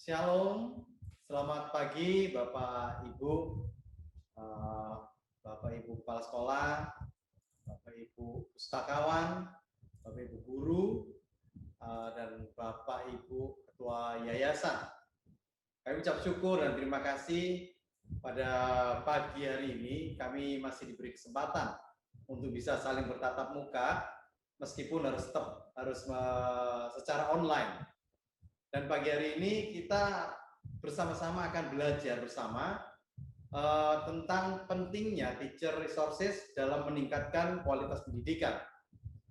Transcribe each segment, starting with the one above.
Shalom, selamat pagi Bapak Ibu, eh, Bapak Ibu Kepala Sekolah, Bapak Ibu Pustakawan, Bapak Ibu Guru, dan Bapak Ibu Ketua Yayasan. Kami ucap syukur dan terima kasih pada pagi hari ini kami masih diberi kesempatan untuk bisa saling bertatap muka meskipun harus secara online. Dan pagi hari ini kita bersama-sama akan belajar bersama tentang pentingnya teacher resources dalam meningkatkan kualitas pendidikan.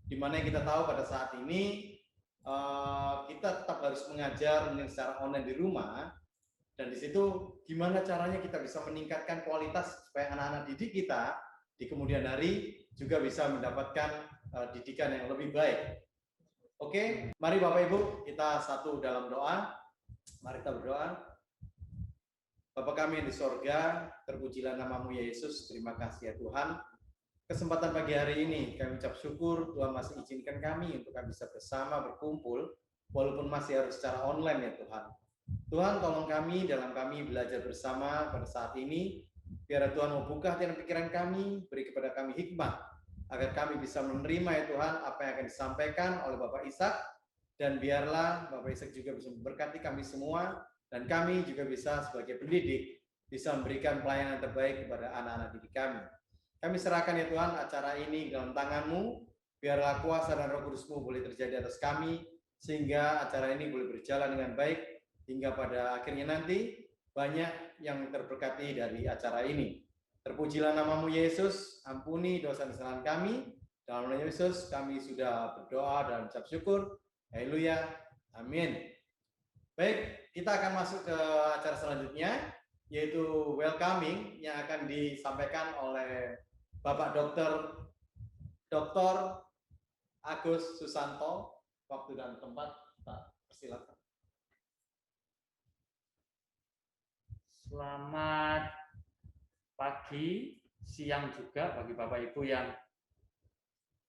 Di mana kita tahu pada saat ini kita tetap harus mengajar secara online di rumah, dan di situ gimana caranya kita bisa meningkatkan kualitas supaya anak-anak didik kita di kemudian hari juga bisa mendapatkan didikan yang lebih baik. Oke, mari Bapak Ibu kita satu dalam doa. Mari kita berdoa. Bapa kami yang di sorga, terpujilah namamu ya Yesus. Terima kasih ya Tuhan. Kesempatan pagi hari ini kami ucap syukur Tuhan masih izinkan kami untuk kami bisa bersama berkumpul walaupun masih harus secara online ya Tuhan. Tuhan tolong kami dalam kami belajar bersama pada saat ini. Biar Tuhan membuka hati dan pikiran kami, beri kepada kami hikmah agar kami bisa menerima ya Tuhan apa yang akan disampaikan oleh Bapak Ishak, dan biarlah Bapak Ishak juga bisa memberkati kami semua, dan kami juga bisa sebagai pendidik bisa memberikan pelayanan terbaik kepada anak-anak didik kami. Kami serahkan ya Tuhan acara ini dalam tangan-Mu, biarlah kuasa dan Roh Kudus-Mu boleh terjadi atas kami, sehingga acara ini boleh berjalan dengan baik, hingga pada akhirnya nanti banyak yang terberkati dari acara ini. Terpujilah namamu Yesus, ampuni dosa dan kesalahan kami. Dalam nama Yesus kami sudah berdoa dan ucap syukur. Haleluya, amin. Baik, kita akan masuk ke acara selanjutnya, yaitu welcoming yang akan disampaikan oleh Bapak Dr. Agus Susanto. Waktu dan tempat, tak persilakan. Selamat pagi, siang juga bagi Bapak Ibu yang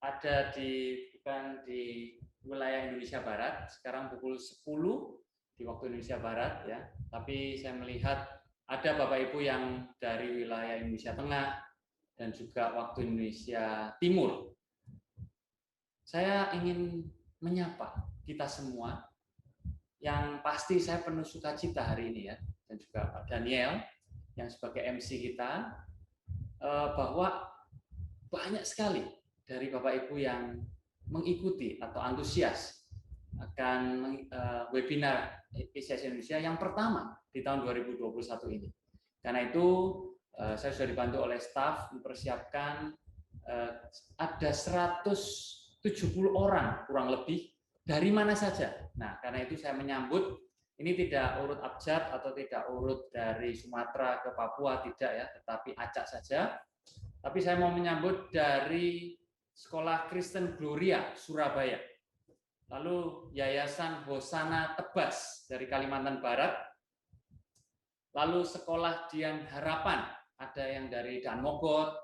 ada bukan di wilayah Indonesia Barat. Sekarang pukul 10 di waktu Indonesia Barat ya. Tapi saya melihat ada Bapak Ibu yang dari wilayah Indonesia Tengah dan juga waktu Indonesia Timur. Saya ingin menyapa kita semua, yang pasti saya penuh sukacita hari ini ya, dan juga Pak Daniel yang sebagai MC kita, bahwa banyak sekali dari Bapak Ibu yang mengikuti atau antusias akan webinar ICS Indonesia yang pertama di tahun 2021 ini. Karena itu saya sudah dibantu oleh staf mempersiapkan ada 170 orang kurang lebih dari mana saja. Nah, karena itu saya menyambut. Ini tidak urut abjad atau tidak urut dari Sumatera ke Papua, tidak ya, tetapi acak saja. Tapi saya mau menyambut dari Sekolah Kristen Gloria Surabaya, lalu Yayasan Hosana Tebas dari Kalimantan Barat, lalu Sekolah Dian Harapan, ada yang dari Danmogot,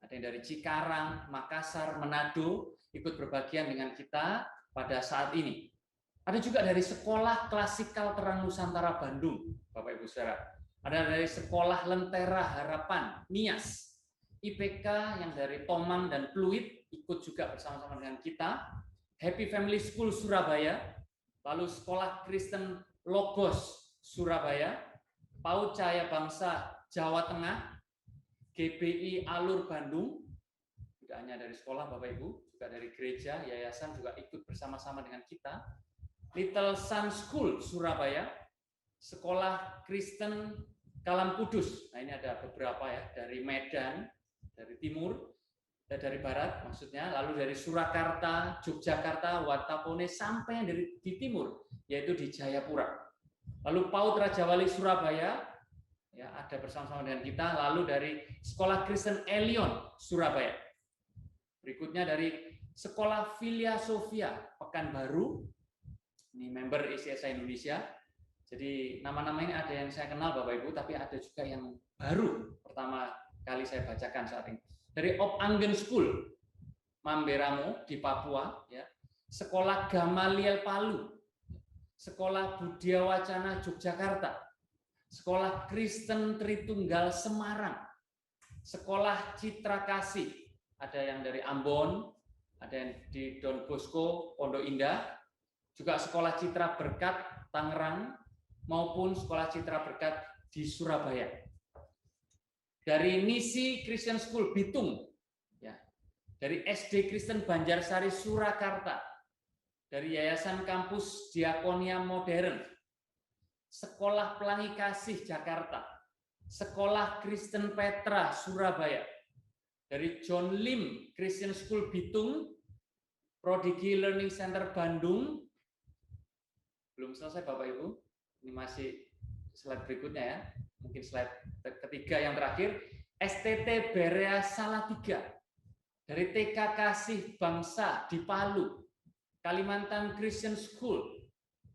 ada yang dari Cikarang, Makassar, Manado, ikut berbagian dengan kita pada saat ini. Ada juga dari Sekolah Klasikal Terang Nusantara Bandung, Bapak Ibu Saudara. Ada dari Sekolah Lentera Harapan, NIAS. IPK yang dari Tomang dan Pluit ikut juga bersama-sama dengan kita. Happy Family School Surabaya, lalu Sekolah Kristen Logos Surabaya, PAUD Cahaya Bangsa Jawa Tengah, GBI Alur Bandung, tidak hanya dari sekolah Bapak Ibu, juga dari gereja, yayasan juga ikut bersama-sama dengan kita. Little Sun School Surabaya, Sekolah Kristen Kalam Kudus. Nah, ini ada beberapa ya, dari Medan, dari timur, dari barat maksudnya, lalu dari Surakarta, Yogyakarta, Watapone, sampai di timur, yaitu di Jayapura. Lalu PAUD Raja Wali Surabaya, ya, ada bersama-sama dengan kita. Lalu dari Sekolah Kristen Elion Surabaya. Berikutnya dari Sekolah Filia Sofia Pekanbaru. Ini member ICSI Indonesia. Jadi nama-nama ini ada yang saya kenal Bapak Ibu, tapi ada juga yang baru pertama kali saya bacakan saat ini. Dari Op Anggen School Mamberamo di Papua, ya. Sekolah Gamaliel Palu, Sekolah Budia Wacana Yogyakarta, Sekolah Kristen Tritunggal Semarang, Sekolah Citra Kasih, ada yang dari Ambon, ada yang di Don Bosco, Pondok Indah, juga Sekolah Citra Berkat Tangerang, maupun Sekolah Citra Berkat di Surabaya. Dari Nisi Christian School Bitung, ya, dari SD Kristen Banjarsari Surakarta, dari Yayasan Kampus Diakonia Modern, Sekolah Pelangi Kasih Jakarta, Sekolah Kristen Petra Surabaya, dari John Lim Christian School Bitung, Prodigy Learning Center Bandung. Belum selesai Bapak Ibu, ini masih slide berikutnya ya, mungkin slide ketiga yang terakhir, STT Berea Salatiga, dari TK Kasih Bangsa di Palu, Kalimantan Christian School,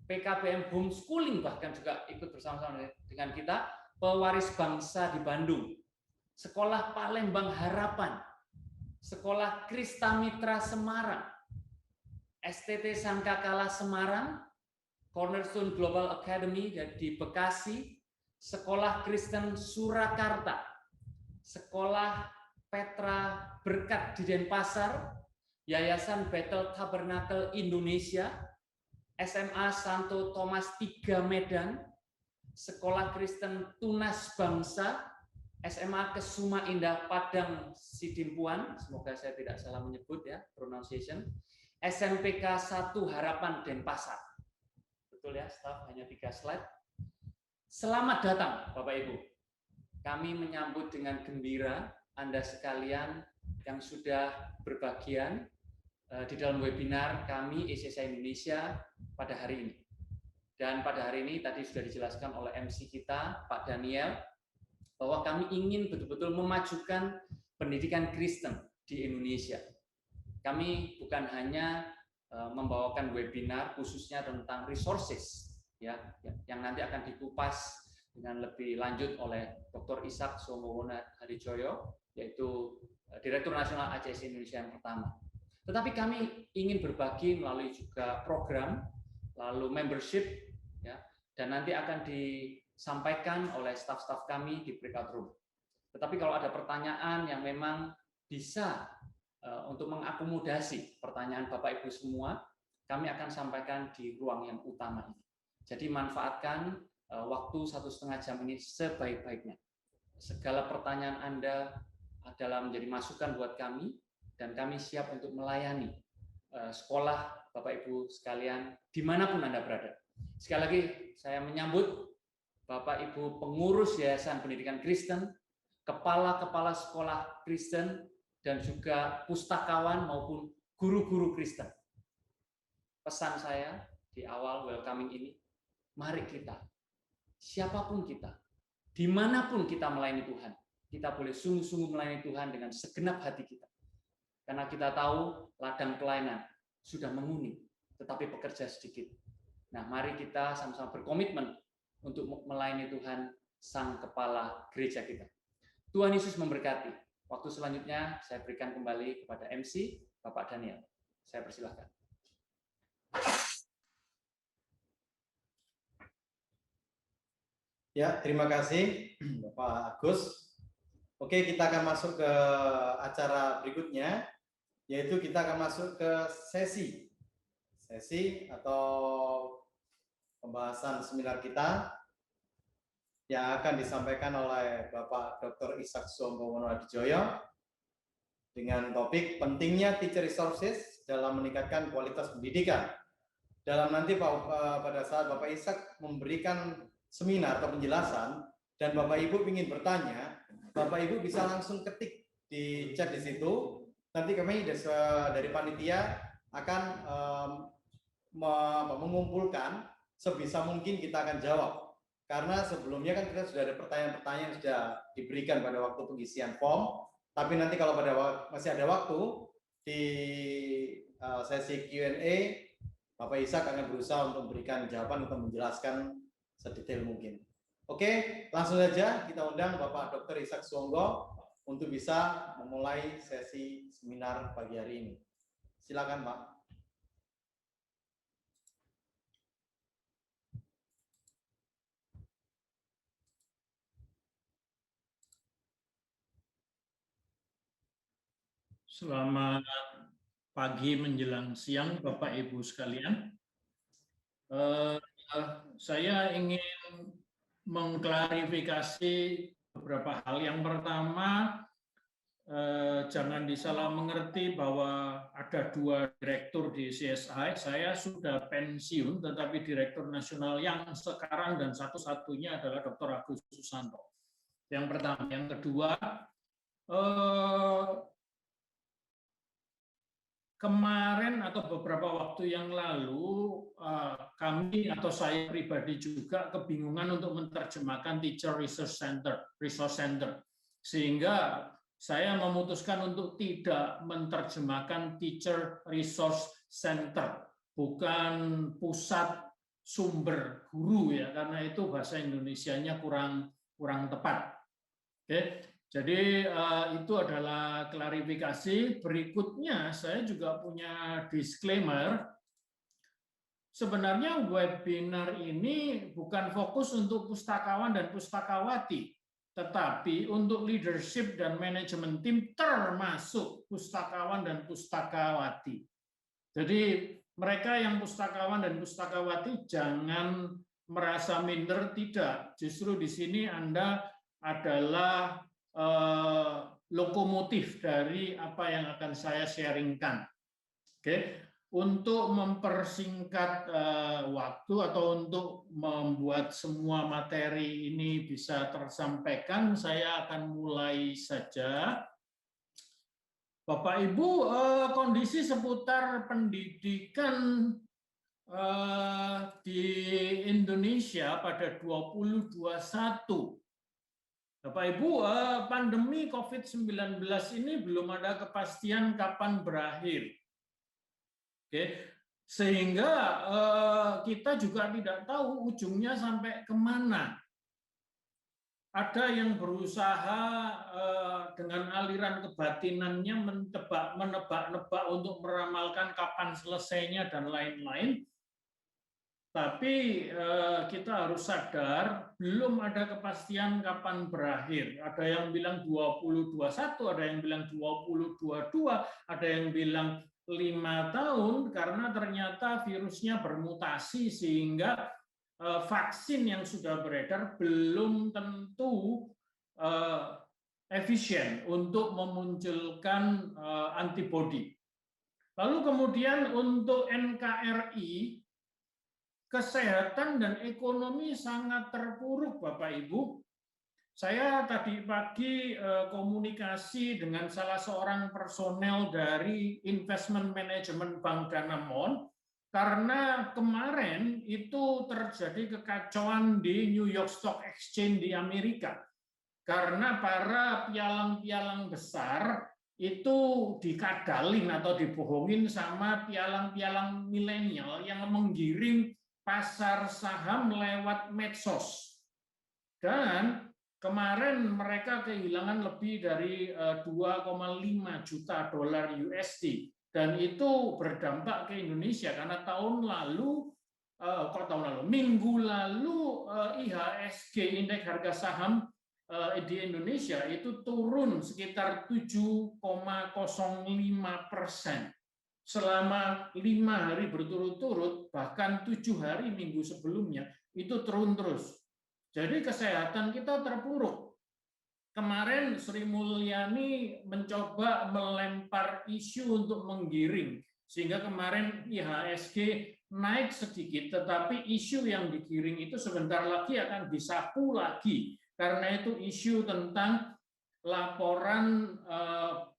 PKBM Homeschooling bahkan juga ikut bersama-sama dengan kita, Pewaris Bangsa di Bandung, Sekolah Palembang Harapan, Sekolah Krista Mitra Semarang, STT Sangkakala Semarang, Cornerstone Global Academy di Bekasi, Sekolah Kristen Surakarta, Sekolah Petra Berkat di Denpasar, Yayasan Bethel Tabernacle Indonesia, SMA Santo Thomas III Medan, Sekolah Kristen Tunas Bangsa, SMA Kesuma Indah Padang Sidimpuan, semoga saya tidak salah menyebut ya pronunciation, SMPK 1 Harapan Denpasar. Betul ya, staf, hanya 3 slide. Selamat datang Bapak Ibu. Kami menyambut dengan gembira Anda sekalian yang sudah berbagian di dalam webinar kami ECSA Indonesia pada hari ini. Dan pada hari ini tadi sudah dijelaskan oleh MC kita, Pak Daniel, bahwa kami ingin betul-betul memajukan pendidikan Kristen di Indonesia. Kami bukan hanya membawakan webinar khususnya tentang resources, ya, yang nanti akan dikupas dengan lebih lanjut oleh Dr. Ishak Sombowono Hadijoyo, yaitu Direktur Nasional ACS Indonesia yang pertama. Tetapi kami ingin berbagi melalui juga program, lalu membership, ya, dan nanti akan disampaikan oleh staf-staf kami di breakout room. Tetapi kalau ada pertanyaan yang memang bisa untuk mengakomodasi pertanyaan Bapak Ibu semua, kami akan sampaikan di ruang yang utama ini. Jadi manfaatkan waktu 1,5 jam ini sebaik-baiknya. Segala pertanyaan Anda adalah menjadi masukan buat kami, dan kami siap untuk melayani sekolah Bapak Ibu sekalian dimanapun Anda berada. Sekali lagi saya menyambut Bapak Ibu pengurus Yayasan Pendidikan Kristen, kepala-kepala sekolah Kristen, dan juga pustakawan maupun guru-guru Kristen. Pesan saya di awal welcoming ini, mari kita, siapapun kita, dimanapun kita melayani Tuhan, kita boleh sungguh-sungguh melayani Tuhan dengan segenap hati kita. Karena kita tahu ladang pelayanan sudah menguning, tetapi pekerja sedikit. Nah, mari kita sama-sama berkomitmen untuk melayani Tuhan, Sang Kepala Gereja kita. Tuhan Yesus memberkati. Waktu selanjutnya saya berikan kembali kepada MC, Bapak Daniel. Saya persilahkan. Ya, terima kasih Bapak Agus. Oke, kita akan masuk ke acara berikutnya, yaitu kita akan masuk ke sesi atau pembahasan seminar kita yang akan disampaikan oleh Bapak Dr. Ishak Sombowono Hadijoyo dengan topik pentingnya teacher resources dalam meningkatkan kualitas pendidikan. Dalam nanti pada saat Bapak Ishak memberikan seminar atau penjelasan dan Bapak Ibu ingin bertanya, Bapak Ibu bisa langsung ketik di chat di situ. Nanti kami dari panitia akan mengumpulkan sebisa mungkin kita akan jawab. Karena sebelumnya kan kita sudah ada pertanyaan-pertanyaan yang sudah diberikan pada waktu pengisian form. Tapi nanti kalau masih ada waktu di sesi Q&A, Bapak Ishak akan berusaha untuk memberikan jawaban atau menjelaskan sedetail mungkin. Oke, langsung saja kita undang Bapak Dr. Ishak Sombowono untuk bisa memulai sesi seminar pagi hari ini. Silakan, Pak. Selamat pagi menjelang siang, Bapak Ibu sekalian. Saya ingin mengklarifikasi beberapa hal. Yang pertama, jangan disalah mengerti bahwa ada 2 direktur di CSI. Saya sudah pensiun, tetapi direktur nasional yang sekarang dan satu-satunya adalah Dr. Agus Susanto. Yang pertama. Yang kedua, kemarin atau beberapa waktu yang lalu, kami atau saya pribadi juga kebingungan untuk menerjemahkan Teacher Resource Center, sehingga saya memutuskan untuk tidak menerjemahkan Teacher Resource Center, bukan pusat sumber guru ya, karena itu bahasa Indonesianya kurang tepat. Oke. Jadi itu adalah klarifikasi. Berikutnya saya juga punya disclaimer. Sebenarnya webinar ini bukan fokus untuk pustakawan dan pustakawati, tetapi untuk leadership dan manajemen tim termasuk pustakawan dan pustakawati. Jadi mereka yang pustakawan dan pustakawati jangan merasa minder, tidak. Justru di sini Anda adalah lokomotif dari apa yang akan saya sharingkan. Oke, untuk mempersingkat waktu atau untuk membuat semua materi ini bisa tersampaikan, saya akan mulai saja. Bapak Ibu, kondisi seputar pendidikan di Indonesia pada 2021. Bapak Ibu, pandemi COVID-19 ini belum ada kepastian kapan berakhir. Oke, sehingga kita juga tidak tahu ujungnya sampai kemana. Ada yang berusaha dengan aliran kebatinannya menebak-nebak untuk meramalkan kapan selesainya dan lain-lain. Tapi kita harus sadar, belum ada kepastian kapan berakhir. Ada yang bilang 2021, ada yang bilang 2022, ada yang bilang 5 tahun, karena ternyata virusnya bermutasi sehingga vaksin yang sudah beredar belum tentu efisien untuk memunculkan antibodi. Lalu kemudian untuk NKRI, kesehatan dan ekonomi sangat terpuruk, Bapak Ibu. Saya tadi pagi komunikasi dengan salah seorang personel dari Investment Management Bank Danamon, karena kemarin itu terjadi kekacauan di New York Stock Exchange di Amerika. Karena para pialang-pialang besar itu dikadalin atau dibohongin sama pialang-pialang milenial yang menggiring pasar saham lewat medsos. Dan kemarin mereka kehilangan lebih dari 2,5 juta dolar USD. Dan itu berdampak ke Indonesia karena minggu lalu IHSG, indeks harga saham di Indonesia itu turun sekitar 7,05%. Selama 5 hari berturut-turut, bahkan 7 hari minggu sebelumnya, itu turun terus. Jadi kesehatan kita terpuruk. Kemarin Sri Mulyani mencoba melempar isu untuk menggiring, sehingga kemarin IHSG naik sedikit, tetapi isu yang digiring itu sebentar lagi akan disapu lagi, karena itu isu tentang laporan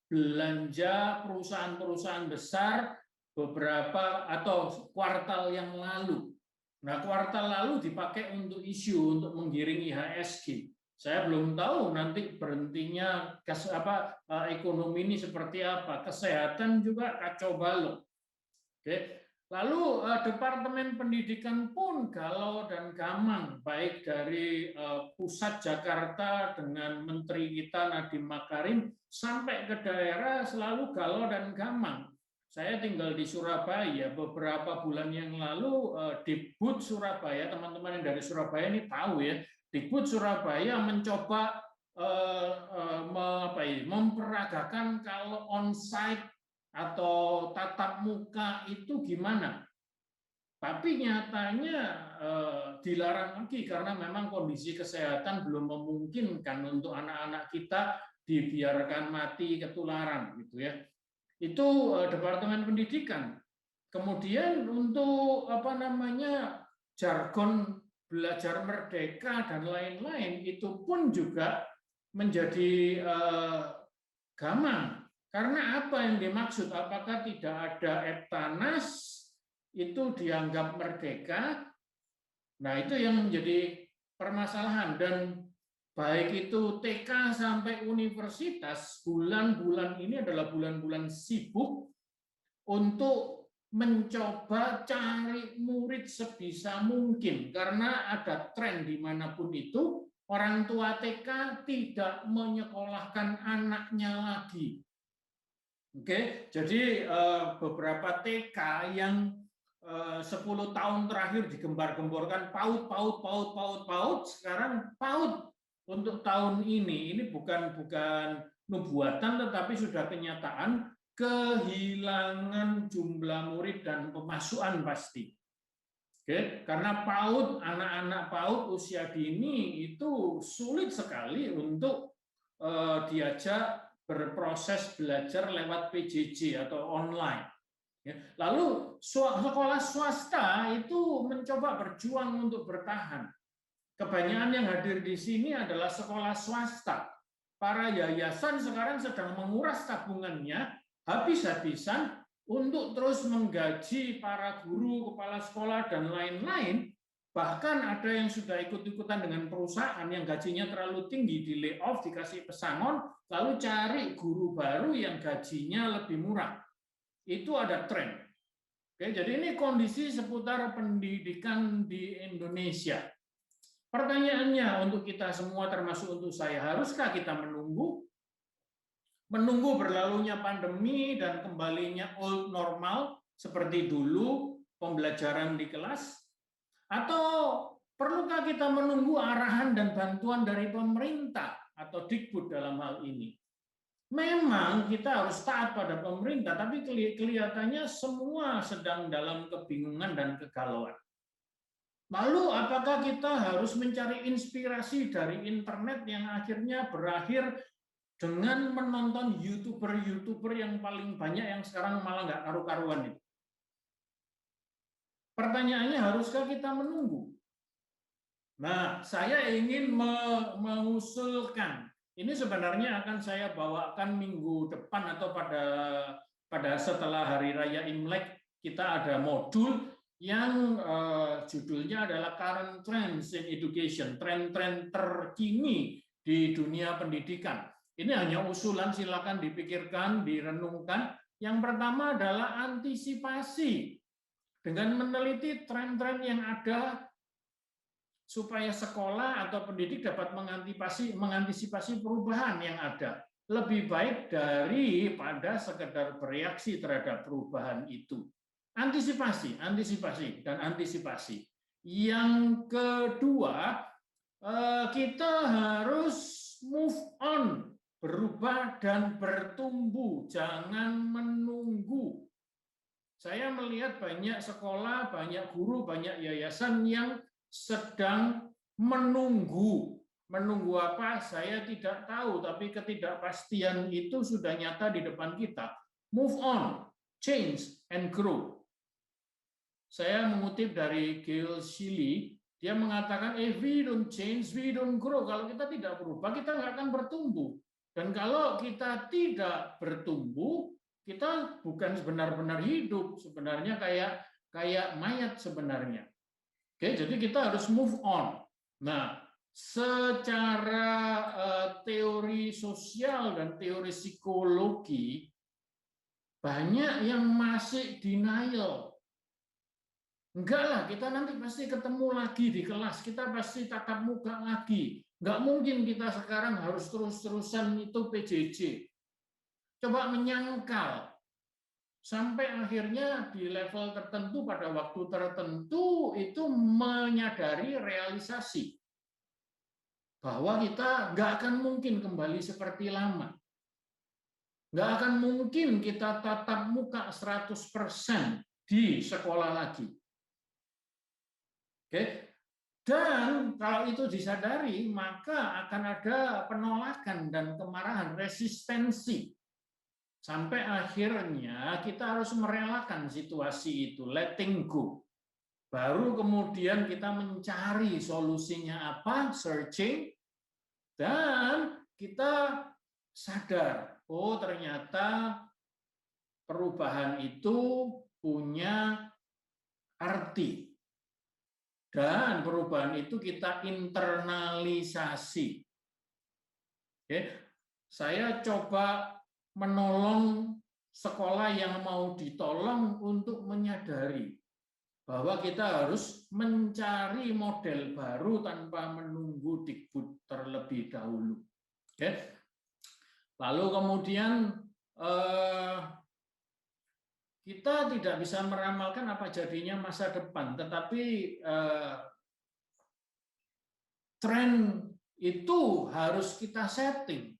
belanja perusahaan-perusahaan besar beberapa atau kuartal yang lalu. Nah, kuartal lalu dipakai untuk isu untuk menggiring IHSG. Saya belum tahu nanti berhentinya ekonomi ini seperti apa. Kesehatan juga kacau balau. Oke. Lalu Departemen Pendidikan pun galau dan gamang, baik dari pusat Jakarta dengan Menteri kita Nadiem Makarim sampai ke daerah selalu galau dan gamang. Saya tinggal di Surabaya beberapa bulan yang lalu, Dikbud Surabaya, teman-teman yang dari Surabaya ini tahu ya, Dikbud Surabaya mencoba memperagakan kalau onsite atau tatap muka itu gimana. Tapi nyatanya dilarang lagi karena memang kondisi kesehatan belum memungkinkan untuk anak-anak kita dibiarkan mati ketularan gitu ya. Itu Departemen Pendidikan. Kemudian untuk jargon belajar merdeka dan lain-lain itu pun juga menjadi gamang. Karena apa yang dimaksud? Apakah tidak ada Eptanas itu dianggap merdeka? Nah, itu yang menjadi permasalahan. Dan baik itu TK sampai universitas, bulan-bulan ini adalah bulan-bulan sibuk untuk mencoba cari murid sebisa mungkin. Karena ada tren dimanapun itu, orang tua TK tidak menyekolahkan anaknya lagi. Oke, jadi beberapa TK yang 10 tahun terakhir digembar-gemborkan PAUD, sekarang PAUD untuk tahun ini bukan nubuatan tetapi sudah kenyataan kehilangan jumlah murid dan pemasukan pasti. Oke, karena PAUD, anak-anak PAUD usia dini itu sulit sekali untuk diajak berproses belajar lewat PJJ atau online. Lalu sekolah swasta itu mencoba berjuang untuk bertahan. Kebanyakan yang hadir di sini adalah sekolah swasta. Para yayasan sekarang sedang menguras tabungannya habis-habisan untuk terus menggaji para guru, kepala sekolah, dan lain-lain. Bahkan ada yang sudah ikut-ikutan dengan perusahaan yang gajinya terlalu tinggi, di layoff, dikasih pesangon, lalu cari guru baru yang gajinya lebih murah. Itu ada tren. Oke, jadi ini kondisi seputar pendidikan di Indonesia. Pertanyaannya untuk kita semua termasuk untuk saya, haruskah kita menunggu berlalunya pandemi dan kembalinya old normal seperti dulu pembelajaran di kelas, atau perlukah kita menunggu arahan dan bantuan dari pemerintah atau Dikbud dalam hal ini? Memang kita harus taat pada pemerintah, tapi kelihatannya semua sedang dalam kebingungan dan kegalauan. Lalu apakah kita harus mencari inspirasi dari internet yang akhirnya berakhir dengan menonton YouTuber yang paling banyak yang sekarang malah nggak karu-karuan itu? Pertanyaannya, haruskah kita menunggu? Nah, saya ingin mengusulkan, ini sebenarnya akan saya bawakan minggu depan atau pada setelah Hari Raya Imlek, kita ada modul yang judulnya adalah Current Trends in Education, tren-tren terkini di dunia pendidikan. Ini hanya usulan, silakan dipikirkan, direnungkan. Yang pertama adalah antisipasi. Dengan meneliti tren-tren yang ada supaya sekolah atau pendidik dapat mengantisipasi perubahan yang ada. Lebih baik daripada sekedar bereaksi terhadap perubahan itu. Antisipasi, dan antisipasi. Yang kedua, kita harus move on, berubah dan bertumbuh, jangan menunggu. Saya melihat banyak sekolah, banyak guru, banyak yayasan yang sedang menunggu. Menunggu apa? Saya tidak tahu, tapi ketidakpastian itu sudah nyata di depan kita. Move on, change, and grow. Saya mengutip dari Gail Shiley, dia mengatakan, if we don't change, we don't grow. Kalau kita tidak berubah, kita nggak akan bertumbuh. Dan kalau kita tidak bertumbuh, kita bukan benar-benar hidup, sebenarnya kayak mayat sebenarnya. Oke, jadi kita harus move on. Nah, secara teori sosial dan teori psikologi, banyak yang masih denial. Enggak lah, kita nanti pasti ketemu lagi di kelas, kita pasti tatap muka lagi. Enggak mungkin kita sekarang harus terus-terusan itu PJJ. Coba menyangkal. Sampai akhirnya di level tertentu, pada waktu tertentu, itu menyadari realisasi bahwa kita nggak akan mungkin kembali seperti lama. Nggak akan mungkin kita tatap muka 100% di sekolah lagi. Oke? Dan kalau itu disadari, maka akan ada penolakan dan kemarahan, resistensi. Sampai akhirnya kita harus merelakan situasi itu, letting go. Baru kemudian kita mencari solusinya apa, searching, dan kita sadar, oh ternyata perubahan itu punya arti. Dan perubahan itu kita internalisasi. Oke, saya coba menolong sekolah yang mau ditolong untuk menyadari bahwa kita harus mencari model baru tanpa menunggu Dikbud terlebih dahulu. Oke. Lalu kemudian kita tidak bisa meramalkan apa jadinya masa depan, tetapi tren itu harus kita setting.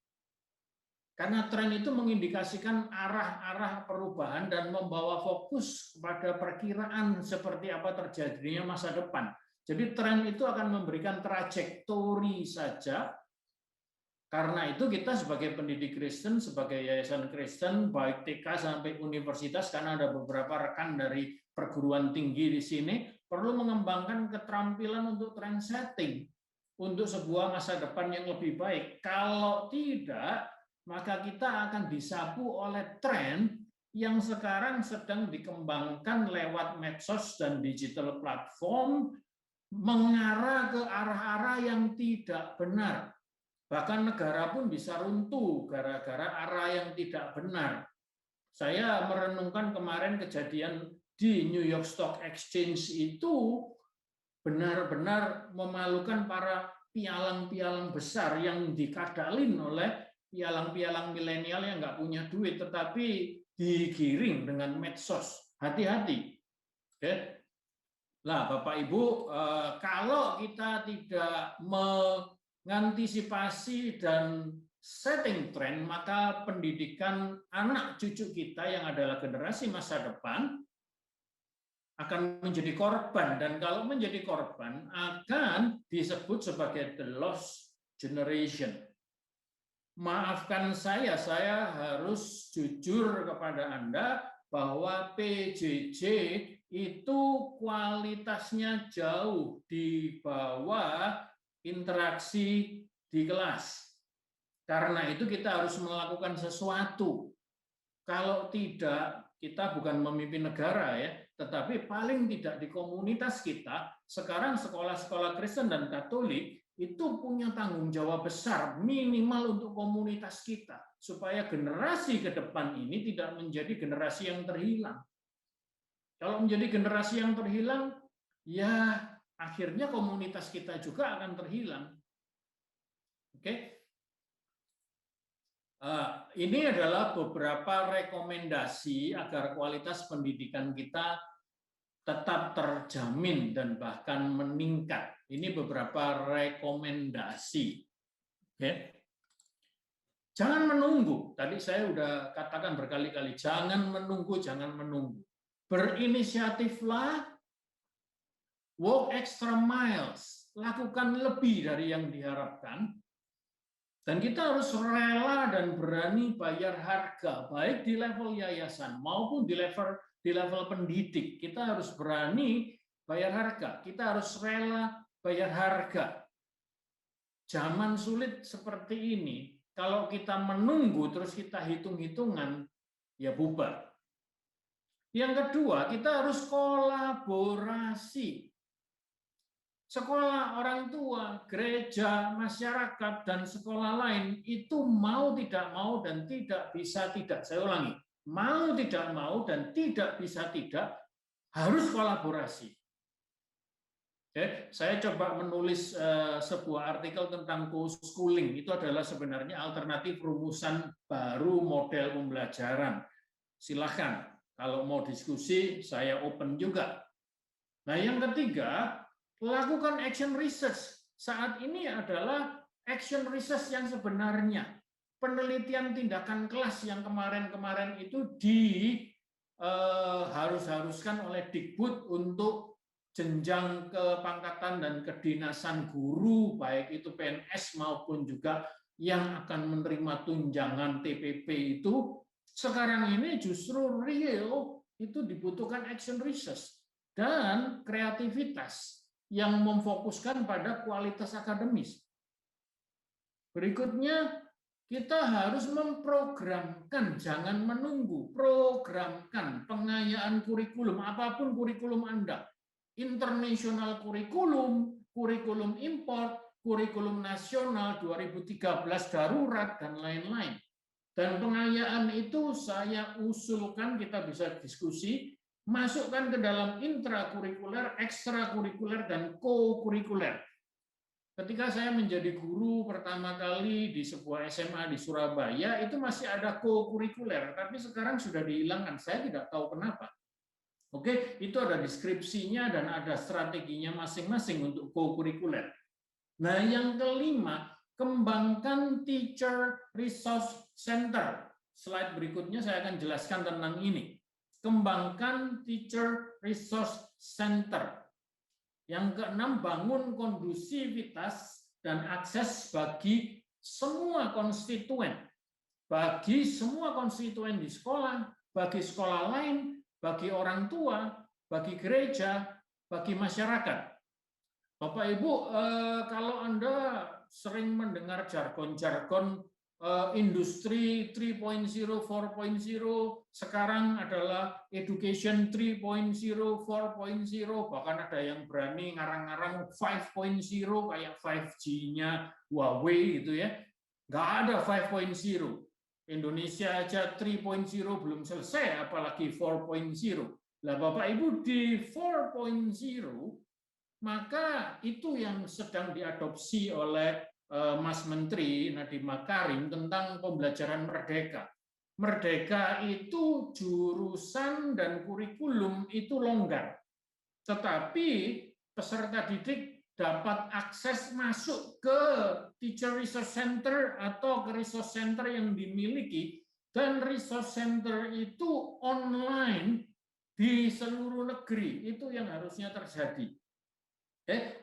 Karena tren itu mengindikasikan arah-arah perubahan dan membawa fokus kepada perkiraan seperti apa terjadinya masa depan. Jadi tren itu akan memberikan trajektori saja. Karena itu kita sebagai pendidik Kristen, sebagai yayasan Kristen, baik TK sampai universitas, karena ada beberapa rekan dari perguruan tinggi di sini, perlu mengembangkan keterampilan untuk trend setting, untuk sebuah masa depan yang lebih baik. Kalau tidak, maka kita akan disapu oleh tren yang sekarang sedang dikembangkan lewat medsos dan digital platform, mengarah ke arah-arah yang tidak benar. Bahkan negara pun bisa runtuh gara-gara arah yang tidak benar. Saya merenungkan kemarin kejadian di New York Stock Exchange itu benar-benar memalukan para pialang-pialang besar yang dikadalin oleh pialang-pialang milenial yang nggak punya duit, tetapi digiring dengan medsos. Hati-hati. Oke. Nah, Bapak Ibu, kalau kita tidak mengantisipasi dan setting tren, maka pendidikan anak cucu kita yang adalah generasi masa depan akan menjadi korban, dan kalau menjadi korban akan disebut sebagai the lost generation. Maafkan saya harus jujur kepada Anda bahwa PJJ itu kualitasnya jauh di bawah interaksi di kelas. Karena itu kita harus melakukan sesuatu. Kalau tidak, kita bukan memimpin negara ya, tetapi paling tidak di komunitas kita, sekarang sekolah-sekolah Kristen dan Katolik itu punya tanggung jawab besar minimal untuk komunitas kita, supaya generasi ke depan ini tidak menjadi generasi yang terhilang. Kalau menjadi generasi yang terhilang, ya akhirnya komunitas kita juga akan terhilang. Oke. Ini adalah beberapa rekomendasi agar kualitas pendidikan kita tetap terjamin dan bahkan meningkat. Ini beberapa rekomendasi. Oke. Jangan menunggu. Tadi saya sudah katakan berkali-kali, jangan menunggu, jangan menunggu. Berinisiatiflah, walk extra miles, lakukan lebih dari yang diharapkan. Dan kita harus rela dan berani bayar harga, baik di level yayasan maupun di level pendidik. Kita harus berani bayar harga, kita harus rela bayar harga. Zaman sulit seperti ini, kalau kita menunggu terus kita hitung-hitungan, ya bubar. Yang kedua, kita harus kolaborasi. Sekolah, orang tua, gereja, masyarakat, dan sekolah lain itu mau tidak mau dan tidak bisa tidak. Saya ulangi, mau tidak mau dan tidak bisa tidak harus kolaborasi. Oke, saya coba menulis sebuah artikel tentang co-schooling. Itu adalah sebenarnya alternatif rumusan baru model pembelajaran. Silakan, kalau mau diskusi, saya open juga. Nah, yang ketiga, lakukan action research. Saat ini adalah action research yang sebenarnya, penelitian tindakan kelas yang kemarin-kemarin itu haruskan oleh Dikbud untuk jenjang kepangkatan dan kedinasan guru, baik itu PNS maupun juga yang akan menerima tunjangan TPP itu, sekarang ini justru real itu dibutuhkan action research dan kreativitas yang memfokuskan pada kualitas akademis. Berikutnya, kita harus memprogramkan, jangan menunggu, programkan pengayaan kurikulum, apapun kurikulum Anda. International kurikulum, kurikulum import, kurikulum nasional 2013 darurat, dan lain-lain. Dan pengayaan itu saya usulkan, kita bisa diskusi, masukkan ke dalam intrakurikuler, ekstrakurikuler, dan co-kurikuler. Ketika saya menjadi guru pertama kali di sebuah SMA di Surabaya, itu masih ada co-kurikuler, tapi sekarang sudah dihilangkan. Saya tidak tahu kenapa. Oke, itu ada deskripsinya dan ada strateginya masing-masing untuk co-kurikuler. Nah, yang kelima, kembangkan Teacher Resource Center. Slide berikutnya saya akan jelaskan tentang ini. Kembangkan Teacher Resource Center. Yang keenam, bangun kondusivitas dan akses bagi semua konstituen. Bagi semua konstituen di sekolah, bagi sekolah lain, bagi orang tua, bagi gereja, bagi masyarakat. Bapak Ibu, kalau Anda sering mendengar jargon-jargon industri 3.0, 4.0, sekarang adalah education 3.0, 4.0, bahkan ada yang berani ngarang-ngarang 5.0 kayak 5G-nya Huawei gitu ya. Nggak ada 5.0. Indonesia aja 3.0 belum selesai, apalagi 4.0. Lah Bapak Ibu, di 4.0 maka itu yang sedang diadopsi oleh Mas Menteri Nadiem Makarim tentang pembelajaran merdeka. Merdeka itu jurusan dan kurikulum itu longgar. Tetapi peserta didik dapat akses masuk ke Teacher Resource Center atau ke resource center yang dimiliki, dan resource center itu online di seluruh negeri. Itu yang harusnya terjadi.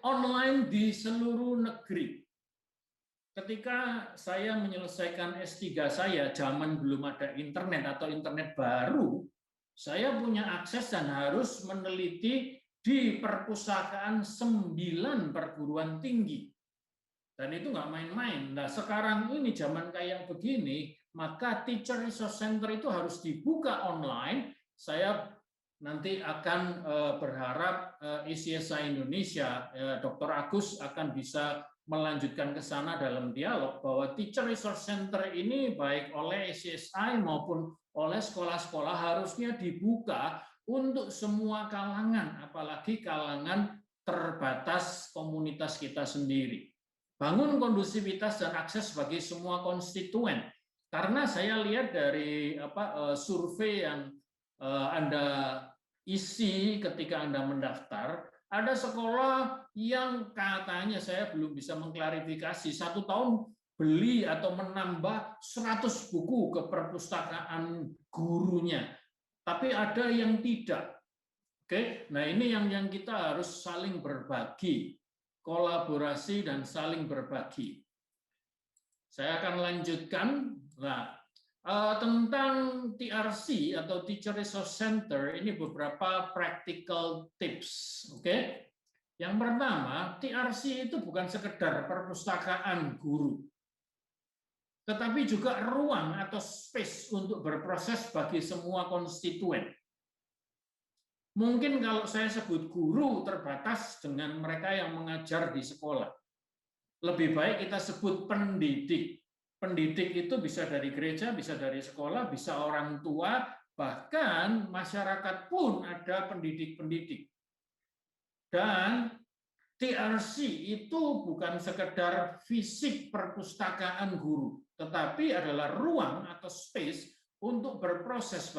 Online di seluruh negeri. Ketika saya menyelesaikan S3 saya, zaman belum ada internet atau internet baru, saya punya akses dan harus meneliti di perpustakaan 9 perguruan tinggi. Dan itu nggak main-main. Nah, sekarang ini zaman kayak begini, maka Teacher Resource Center itu harus dibuka online. Saya nanti akan berharap ICSA Indonesia, Dr. Agus akan bisa melanjutkan ke sana dalam dialog bahwa Teacher Resource Center ini baik oleh ICSI maupun oleh sekolah-sekolah harusnya dibuka untuk semua kalangan, apalagi kalangan terbatas komunitas kita sendiri. Bangun kondusivitas dan akses bagi semua konstituen. Karena saya lihat dari survei yang Anda isi ketika Anda mendaftar, ada sekolah yang katanya, saya belum bisa mengklarifikasi, 1 tahun beli atau menambah 100 buku ke perpustakaan gurunya. Tapi ada yang tidak. Oke, nah ini yang kita harus saling berbagi, kolaborasi dan saling berbagi. Saya akan lanjutkan. Nah, tentang TRC atau Teacher Resource Center, ini beberapa practical tips. Oke, yang pertama, TRC itu bukan sekedar perpustakaan guru, tetapi juga ruang atau space untuk berproses bagi semua konstituen. Mungkin kalau saya sebut guru terbatas dengan mereka yang mengajar di sekolah. Lebih baik kita sebut pendidik. Pendidik itu bisa dari gereja, bisa dari sekolah, bisa orang tua, bahkan masyarakat pun ada pendidik-pendidik. Dan TRC itu bukan sekedar fisik perpustakaan guru, tetapi adalah ruang atau space untuk berproses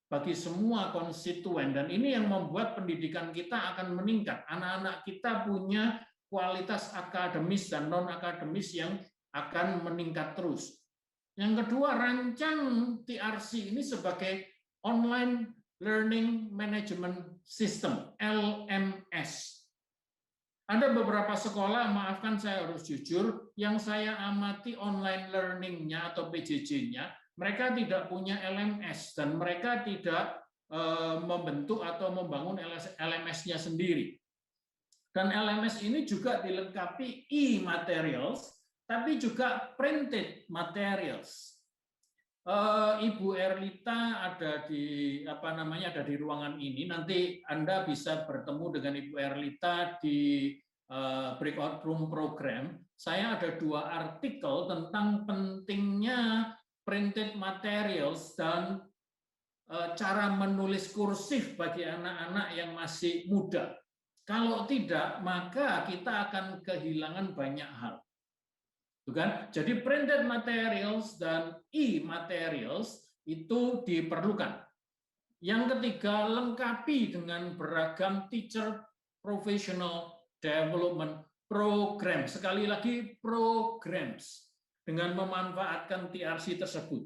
bagi semua konstituen. Dan ini yang membuat pendidikan kita akan meningkat. Anak-anak kita punya kualitas akademis dan non-akademis yang akan meningkat terus. Yang kedua, rancang TRC ini sebagai Online Learning Management System, LMS. Ada beberapa sekolah, maafkan saya harus jujur, yang saya amati online learning-nya atau PJJ-nya, mereka tidak punya LMS dan mereka tidak membentuk atau membangun LMS-nya sendiri. Dan LMS ini juga dilengkapi e-materials, tapi juga printed materials. Ibu Erlita ada di ada di ruangan ini. Nanti Anda bisa bertemu dengan Ibu Erlita di breakout room program. Saya ada 2 artikel tentang pentingnya printed materials dan cara menulis kursif bagi anak-anak yang masih muda. Kalau tidak, maka kita akan kehilangan banyak hal. Bukan? Jadi printed materials dan e-materials itu diperlukan. Yang ketiga, lengkapi dengan beragam teacher professional development program. Sekali lagi, programs dengan memanfaatkan TRC tersebut.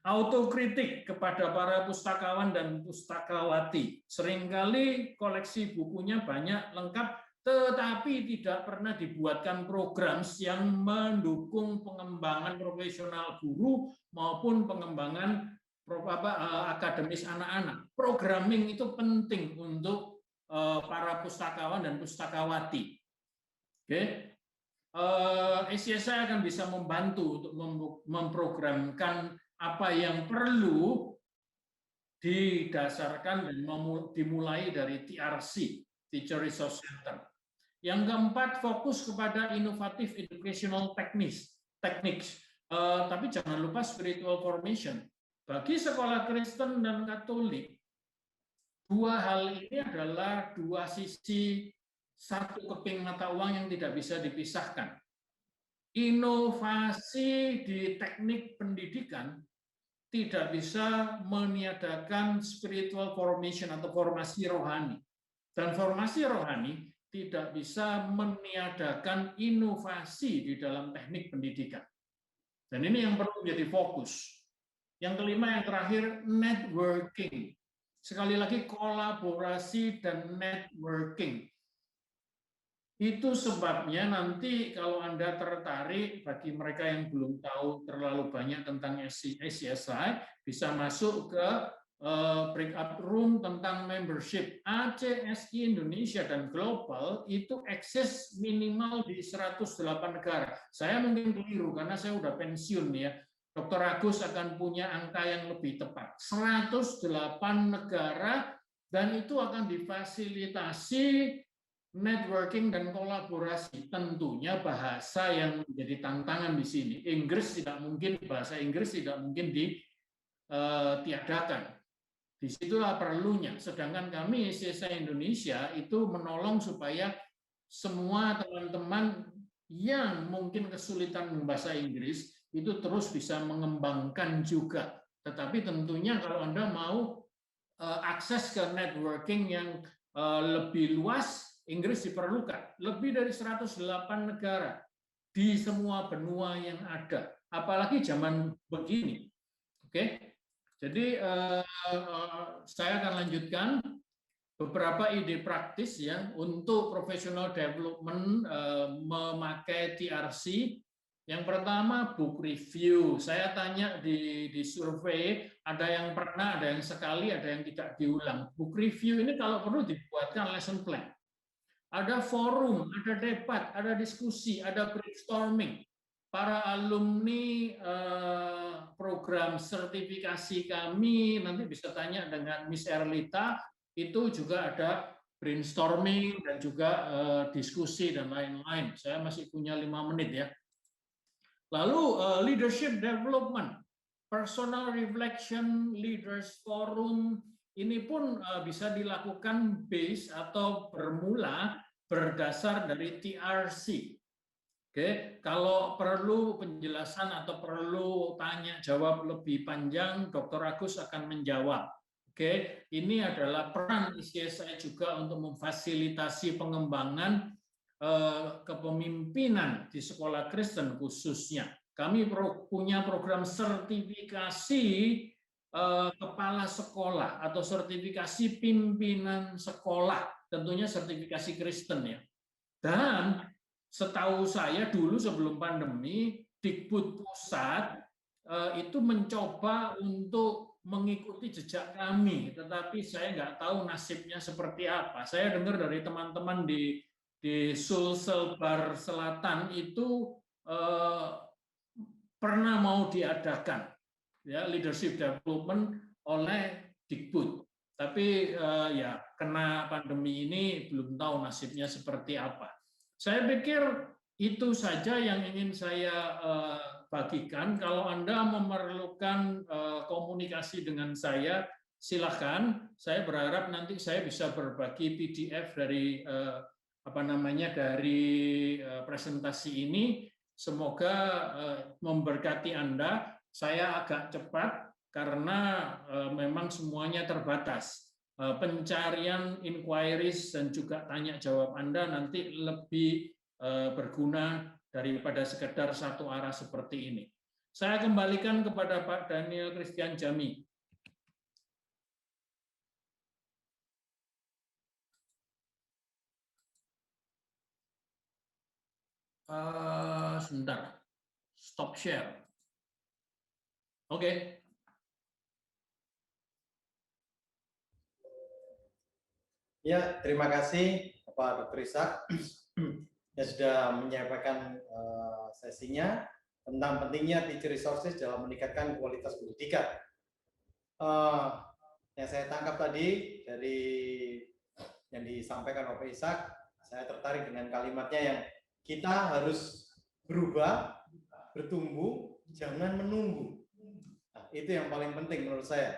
Autokritik kepada para pustakawan dan pustakawati. Seringkali koleksi bukunya banyak, lengkap, tetapi tidak pernah dibuatkan program yang mendukung pengembangan profesional guru maupun pengembangan akademis anak-anak. Programming itu penting untuk para pustakawan dan pustakawati. Oke. SCSI akan bisa membantu untuk memprogramkan apa yang perlu didasarkan dan dimulai dari TRC, Teacher Resource Center. Yang keempat, fokus kepada inovatif educational techniques. Tapi jangan lupa spiritual formation. Bagi sekolah Kristen dan Katolik, 2 hal ini adalah 2 sisi satu keping mata uang yang tidak bisa dipisahkan. Inovasi di teknik pendidikan tidak bisa meniadakan spiritual formation atau formasi rohani. Dan formasi rohani tidak bisa meniadakan inovasi di dalam teknik pendidikan. Dan ini yang perlu menjadi fokus. Yang kelima, yang terakhir, networking. Sekali lagi, kolaborasi dan networking. Itu sebabnya nanti kalau Anda tertarik, bagi mereka yang belum tahu terlalu banyak tentang SCSI, bisa masuk ke breakout room tentang membership. ACSI Indonesia dan Global itu eksis minimal di 108 negara. Saya mungkin keliru karena saya udah pensiun ya. Dr. Agus akan punya angka yang lebih tepat. 108 negara dan itu akan difasilitasi networking dan kolaborasi. Tentunya bahasa yang menjadi tantangan di sini. Bahasa Inggris tidak mungkin ditiadakan. Disitulah perlunya. Sedangkan kami SCSI Indonesia itu menolong supaya semua teman-teman yang mungkin kesulitan bahasa Inggris itu terus bisa mengembangkan juga. Tetapi tentunya kalau Anda mau akses ke networking yang lebih luas, Inggris diperlukan. Lebih dari 108 negara di semua benua yang ada. Apalagi zaman begini. Oke. Jadi saya akan lanjutkan beberapa ide praktis ya untuk professional development memakai TRC. Yang pertama, book review. Saya tanya di survei, ada yang pernah, ada yang sekali, ada yang tidak diulang. Book review ini kalau perlu dibuatkan lesson plan. Ada forum, ada debat, ada diskusi, ada brainstorming. Para alumni program sertifikasi kami, nanti bisa tanya dengan Miss Erlita, itu juga ada brainstorming dan juga diskusi dan lain-lain. Saya masih punya 5 menit ya. Lalu leadership development, personal reflection, leaders forum, ini pun bisa dilakukan base atau bermula berdasar dari TRC. Oke, kalau perlu penjelasan atau perlu tanya jawab lebih panjang, Dr. Agus akan menjawab. Oke, ini adalah peran SCSI juga untuk memfasilitasi pengembangan kepemimpinan di sekolah Kristen khususnya. Kami punya program sertifikasi kepala sekolah atau sertifikasi pimpinan sekolah, tentunya sertifikasi Kristen ya. Dan setahu saya dulu sebelum pandemi, Dikbud pusat itu mencoba untuk mengikuti jejak kami, tetapi saya nggak tahu nasibnya seperti apa. Saya dengar dari teman-teman di Sulselbar Selatan itu pernah mau diadakan ya leadership development oleh Dikbud, tapi ya kena pandemi ini belum tahu nasibnya seperti apa. Saya pikir itu saja yang ingin saya bagikan. Kalau Anda memerlukan komunikasi dengan saya, silakan. Saya berharap nanti saya bisa berbagi PDF dari dari presentasi ini. Semoga memberkati Anda. Saya agak cepat karena memang semuanya terbatas. Pencarian inquiries dan juga tanya jawab Anda nanti lebih berguna daripada sekedar satu arah seperti ini. Saya kembalikan kepada Pak Daniel Christian Jami. Sebentar, stop share. Oke. Ya, terima kasih Pak Dr. Ishak yang sudah menyampaikan sesinya tentang pentingnya teacher resources dalam meningkatkan kualitas pendidikan. Yang saya tangkap tadi dari yang disampaikan Pak Ishak, saya tertarik dengan kalimatnya yang kita harus berubah, bertumbuh, jangan menunggu. Nah, itu yang paling penting menurut saya.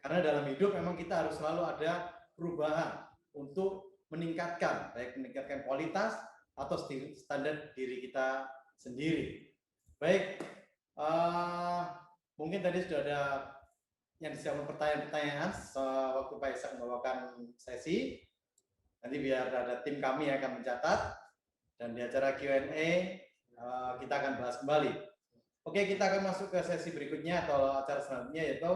Karena dalam hidup memang kita harus selalu ada perubahan untuk meningkatkan, baik meningkatkan kualitas atau standar diri kita sendiri. Baik, mungkin tadi sudah ada yang disiapkan pertanyaan-pertanyaan waktu Pak Ishak membawakan sesi. Nanti biar ada tim kami yang akan mencatat, dan di acara Q&A kita akan bahas kembali. Oke, kita akan masuk ke sesi berikutnya atau acara selanjutnya, yaitu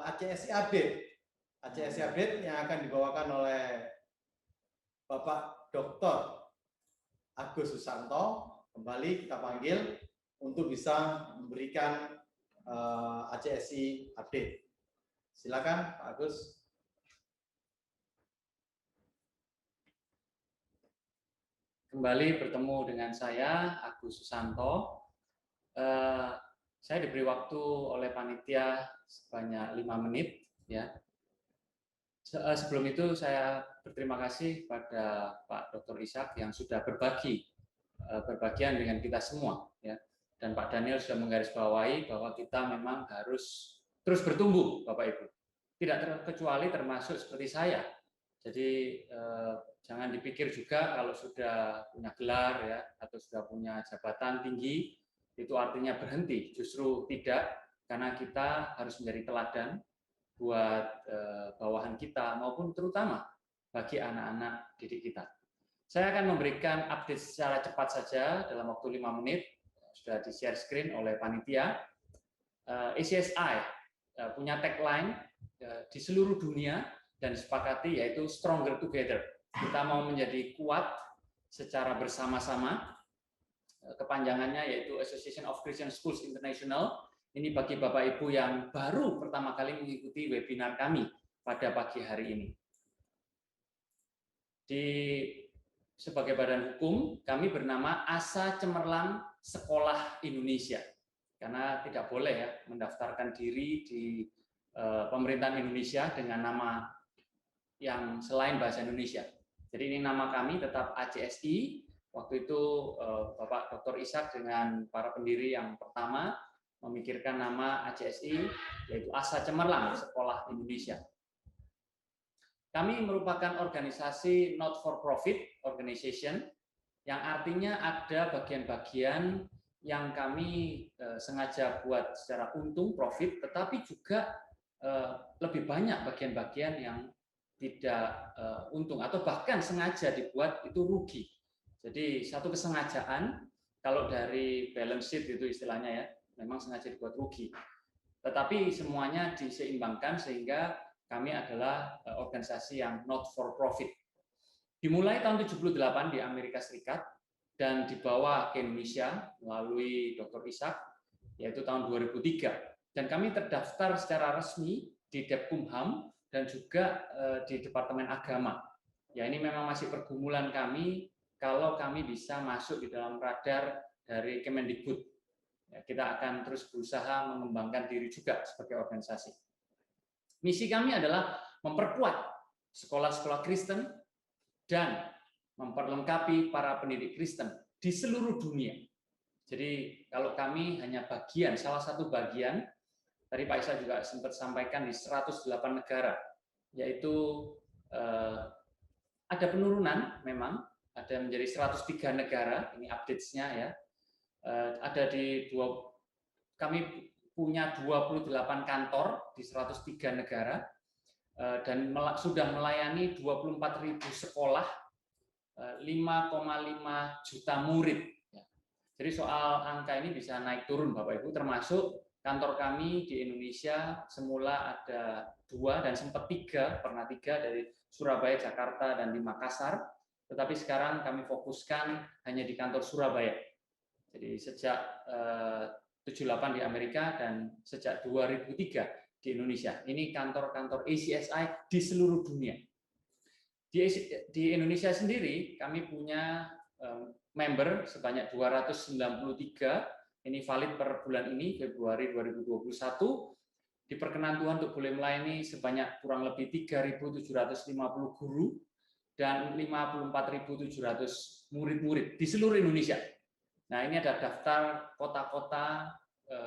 ACSI Update. ACSI Update yang akan dibawakan oleh Bapak Dr. Agus Susanto. Kembali kita panggil untuk bisa memberikan ACSI Update. Silakan Pak Agus. Kembali bertemu dengan saya, Agus Susanto. Saya diberi waktu oleh panitia sebanyak 5 menit. Ya. Sebelum itu saya berterima kasih pada Pak Dr. Ishak yang sudah berbagian dengan kita semua, ya. Dan Pak Daniel sudah menggarisbawahi bahwa kita memang harus terus bertumbuh, Bapak Ibu. Tidak terkecuali termasuk seperti saya. Jadi jangan dipikir juga kalau sudah punya gelar ya atau sudah punya jabatan tinggi itu artinya berhenti. Justru tidak, karena kita harus menjadi teladan buat bawahan kita maupun terutama bagi anak-anak didik kita. Saya akan memberikan update secara cepat saja dalam waktu 5 menit. Sudah di-share screen oleh panitia. ACSI punya tagline di seluruh dunia dan disepakati yaitu Stronger Together. Kita mau menjadi kuat secara bersama-sama. Kepanjangannya yaitu Association of Christian Schools International. Ini bagi Bapak Ibu yang baru pertama kali mengikuti webinar kami pada pagi hari ini. Sebagai badan hukum, kami bernama Asa Cemerlang Sekolah Indonesia. Karena tidak boleh ya mendaftarkan diri di pemerintahan Indonesia dengan nama yang selain bahasa Indonesia. Jadi ini nama kami tetap ACSI. Waktu itu Bapak Dr. Ishak dengan para pendiri yang pertama memikirkan nama ACSI, yaitu Asa Cemerlang Sekolah Indonesia. Kami merupakan organisasi not for profit organization, yang artinya ada bagian-bagian yang kami sengaja buat secara untung, profit, tetapi juga lebih banyak bagian-bagian yang tidak untung, atau bahkan sengaja dibuat itu rugi. Jadi satu kesengajaan, kalau dari balance sheet itu istilahnya ya, memang sengaja dibuat rugi. Tetapi semuanya diseimbangkan sehingga kami adalah organisasi yang not for profit. Dimulai tahun 78 di Amerika Serikat dan dibawa ke Indonesia melalui Dr. Ishak, yaitu tahun 2003. Dan kami terdaftar secara resmi di Depkumham dan juga di Departemen Agama. Ya, ini memang masih pergumulan kami kalau kami bisa masuk di dalam radar dari Kemendikbud. Ya, kita akan terus berusaha mengembangkan diri juga sebagai organisasi. Misi kami adalah memperkuat sekolah-sekolah Kristen dan memperlengkapi para pendidik Kristen di seluruh dunia. Jadi kalau kami hanya bagian, salah satu bagian, tadi Pak Isa juga sempat sampaikan di 108 negara, yaitu ada penurunan memang, ada menjadi 103 negara, ini updates-nya ya. Ada kami punya 28 kantor di 103 negara dan sudah melayani 24.000 sekolah, 5,5 juta murid. Jadi soal angka ini bisa naik turun Bapak Ibu, termasuk kantor kami di Indonesia semula ada 2 dan sempat 3, pernah 3 dari Surabaya, Jakarta, dan di Makassar. Tetapi sekarang kami fokuskan hanya di kantor Surabaya. Jadi sejak 78 di Amerika dan sejak 2003 di Indonesia. Ini kantor-kantor ACSI di seluruh dunia. Di Indonesia sendiri kami punya member sebanyak 293, ini valid per bulan ini, Februari 2021. Diperkenan Tuhan untuk boleh melayani sebanyak kurang lebih 3.750 guru dan 54.700 murid-murid di seluruh Indonesia. Nah, ini ada daftar kota-kota,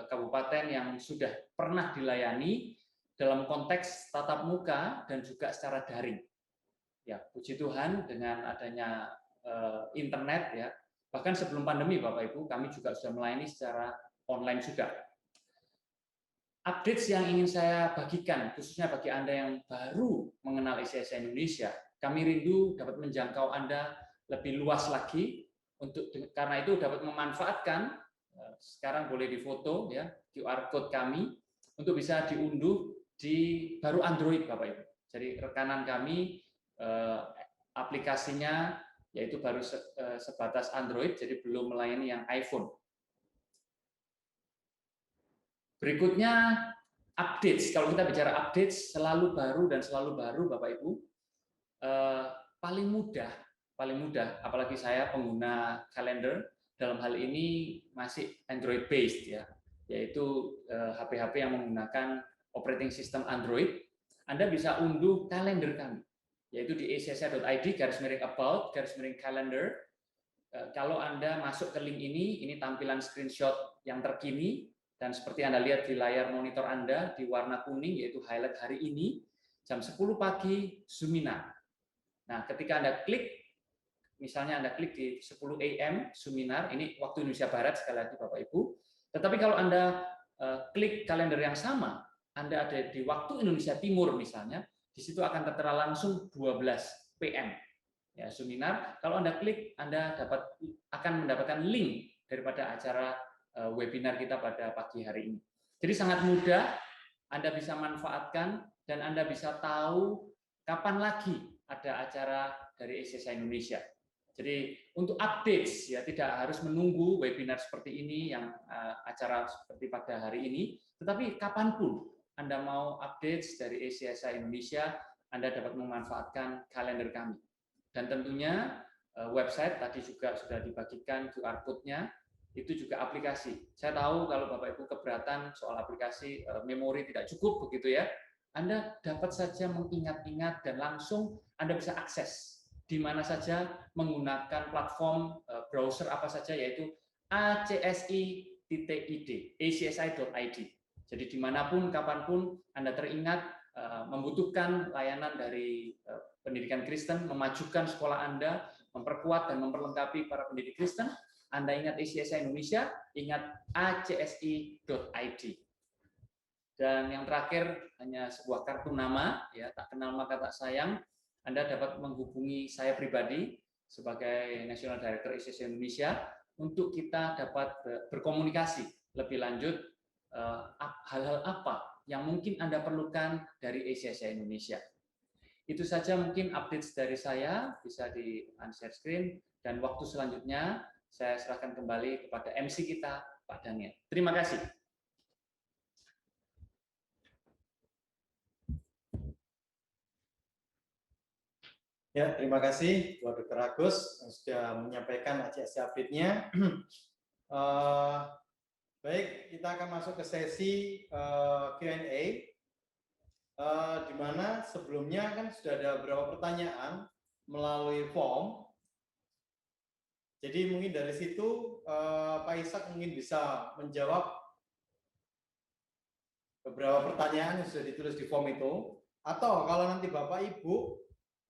kabupaten yang sudah pernah dilayani dalam konteks tatap muka dan juga secara daring. Ya, puji Tuhan dengan adanya internet ya, bahkan sebelum pandemi Bapak Ibu, kami juga sudah melayani secara online juga. Updates yang ingin saya bagikan, khususnya bagi Anda yang baru mengenal ICSI Indonesia, kami rindu dapat menjangkau Anda lebih luas lagi, karena itu dapat memanfaatkan, sekarang boleh difoto ya, QR code kami, untuk bisa diunduh di baru Android Bapak Ibu. Jadi rekanan kami, aplikasinya yaitu baru sebatas Android, jadi belum melayani yang iPhone. Berikutnya updates. Kalau kita bicara updates, selalu baru dan selalu baru Bapak Ibu. Paling mudah, apalagi saya pengguna kalender, dalam hal ini masih Android based ya, yaitu HP-HP yang menggunakan operating system Android. Anda bisa unduh kalender kami, yaitu di acsi.id/about/calendar. Kalau Anda masuk ke link ini tampilan screenshot yang terkini, dan seperti Anda lihat di layar monitor Anda, di warna kuning, yaitu highlight hari ini, jam 10 pagi, Zoominar. Nah, ketika Anda klik, misalnya Anda klik di 10 AM, Zoominar, ini waktu Indonesia Barat, sekali lagi Bapak Ibu. Tetapi kalau Anda klik kalender yang sama, Anda ada di waktu Indonesia Timur misalnya, di situ akan tertera langsung 12 PM. Ya, Zoominar, kalau Anda klik, Anda akan mendapatkan link daripada acara webinar kita pada pagi hari ini. Jadi sangat mudah, Anda bisa manfaatkan dan Anda bisa tahu kapan lagi ada acara dari ICSI Indonesia. Jadi untuk updates ya, tidak harus menunggu webinar seperti ini yang acara seperti pada hari ini, tetapi kapanpun Anda mau updates dari ICSI Indonesia, Anda dapat memanfaatkan kalender kami. Dan tentunya website tadi juga sudah dibagikan QR code-nya, itu juga aplikasi. Saya tahu kalau Bapak Ibu keberatan soal aplikasi, memori tidak cukup begitu ya. Anda dapat saja mengingat-ingat dan langsung Anda bisa akses di mana saja menggunakan platform browser apa saja, yaitu acsi.id, acsi.id. Jadi dimanapun, kapanpun Anda teringat membutuhkan layanan dari pendidikan Kristen, memajukan sekolah Anda, memperkuat dan memperlengkapi para pendidik Kristen, Anda ingat ICSI Indonesia, ingat acsi.id. Dan yang terakhir hanya sebuah kartu nama, ya, tak kenal maka tak sayang. Anda dapat menghubungi saya pribadi. sebagai National Director ICSI Indonesia untuk kita dapat berkomunikasi lebih lanjut hal-hal apa yang mungkin Anda perlukan dari ICSI Indonesia. Itu saja mungkin update dari saya, bisa di share screen, dan waktu selanjutnya saya serahkan kembali kepada MC kita, Pak Daniel. Terima kasih. Ya, terima kasih buat Dr. Agus yang sudah menyampaikan ACSI update-nya. Baik, kita akan masuk ke sesi Q&A, di mana sebelumnya kan sudah ada beberapa pertanyaan melalui form. Jadi mungkin dari situ Pak Ishak mungkin bisa menjawab beberapa pertanyaan yang sudah ditulis di form itu. Atau kalau nanti Bapak Ibu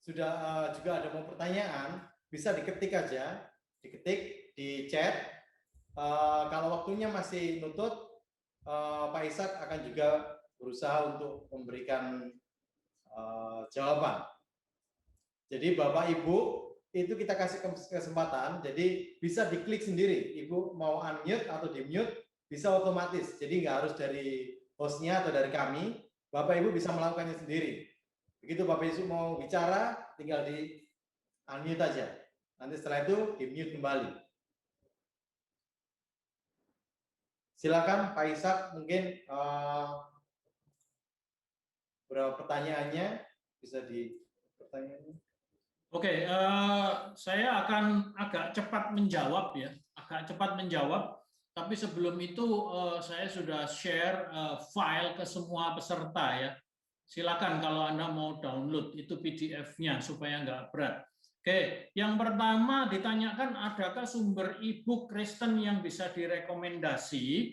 sudah juga ada mau pertanyaan, bisa diketik aja, diketik di chat. Kalau waktunya masih nutut, Pak Ishak akan juga berusaha untuk memberikan jawaban. Jadi Bapak Ibu itu kita kasih kesempatan, jadi bisa diklik sendiri. Ibu mau unmute atau di mute bisa otomatis. Jadi nggak harus dari hostnya atau dari kami. Bapak Ibu bisa melakukannya sendiri. Begitu Bapak Ibu mau bicara, tinggal di unmute aja. Nanti setelah itu di mute kembali. Silakan Pak Ishak, mungkin beberapa pertanyaannya bisa pertanyaannya. Oke, saya akan agak cepat menjawab ya, agak cepat menjawab. Tapi sebelum itu saya sudah share file ke semua peserta ya. Silakan kalau Anda mau download itu PDF-nya supaya nggak berat. Oke, yang pertama ditanyakan adakah sumber e-book Kristen yang bisa direkomendasi?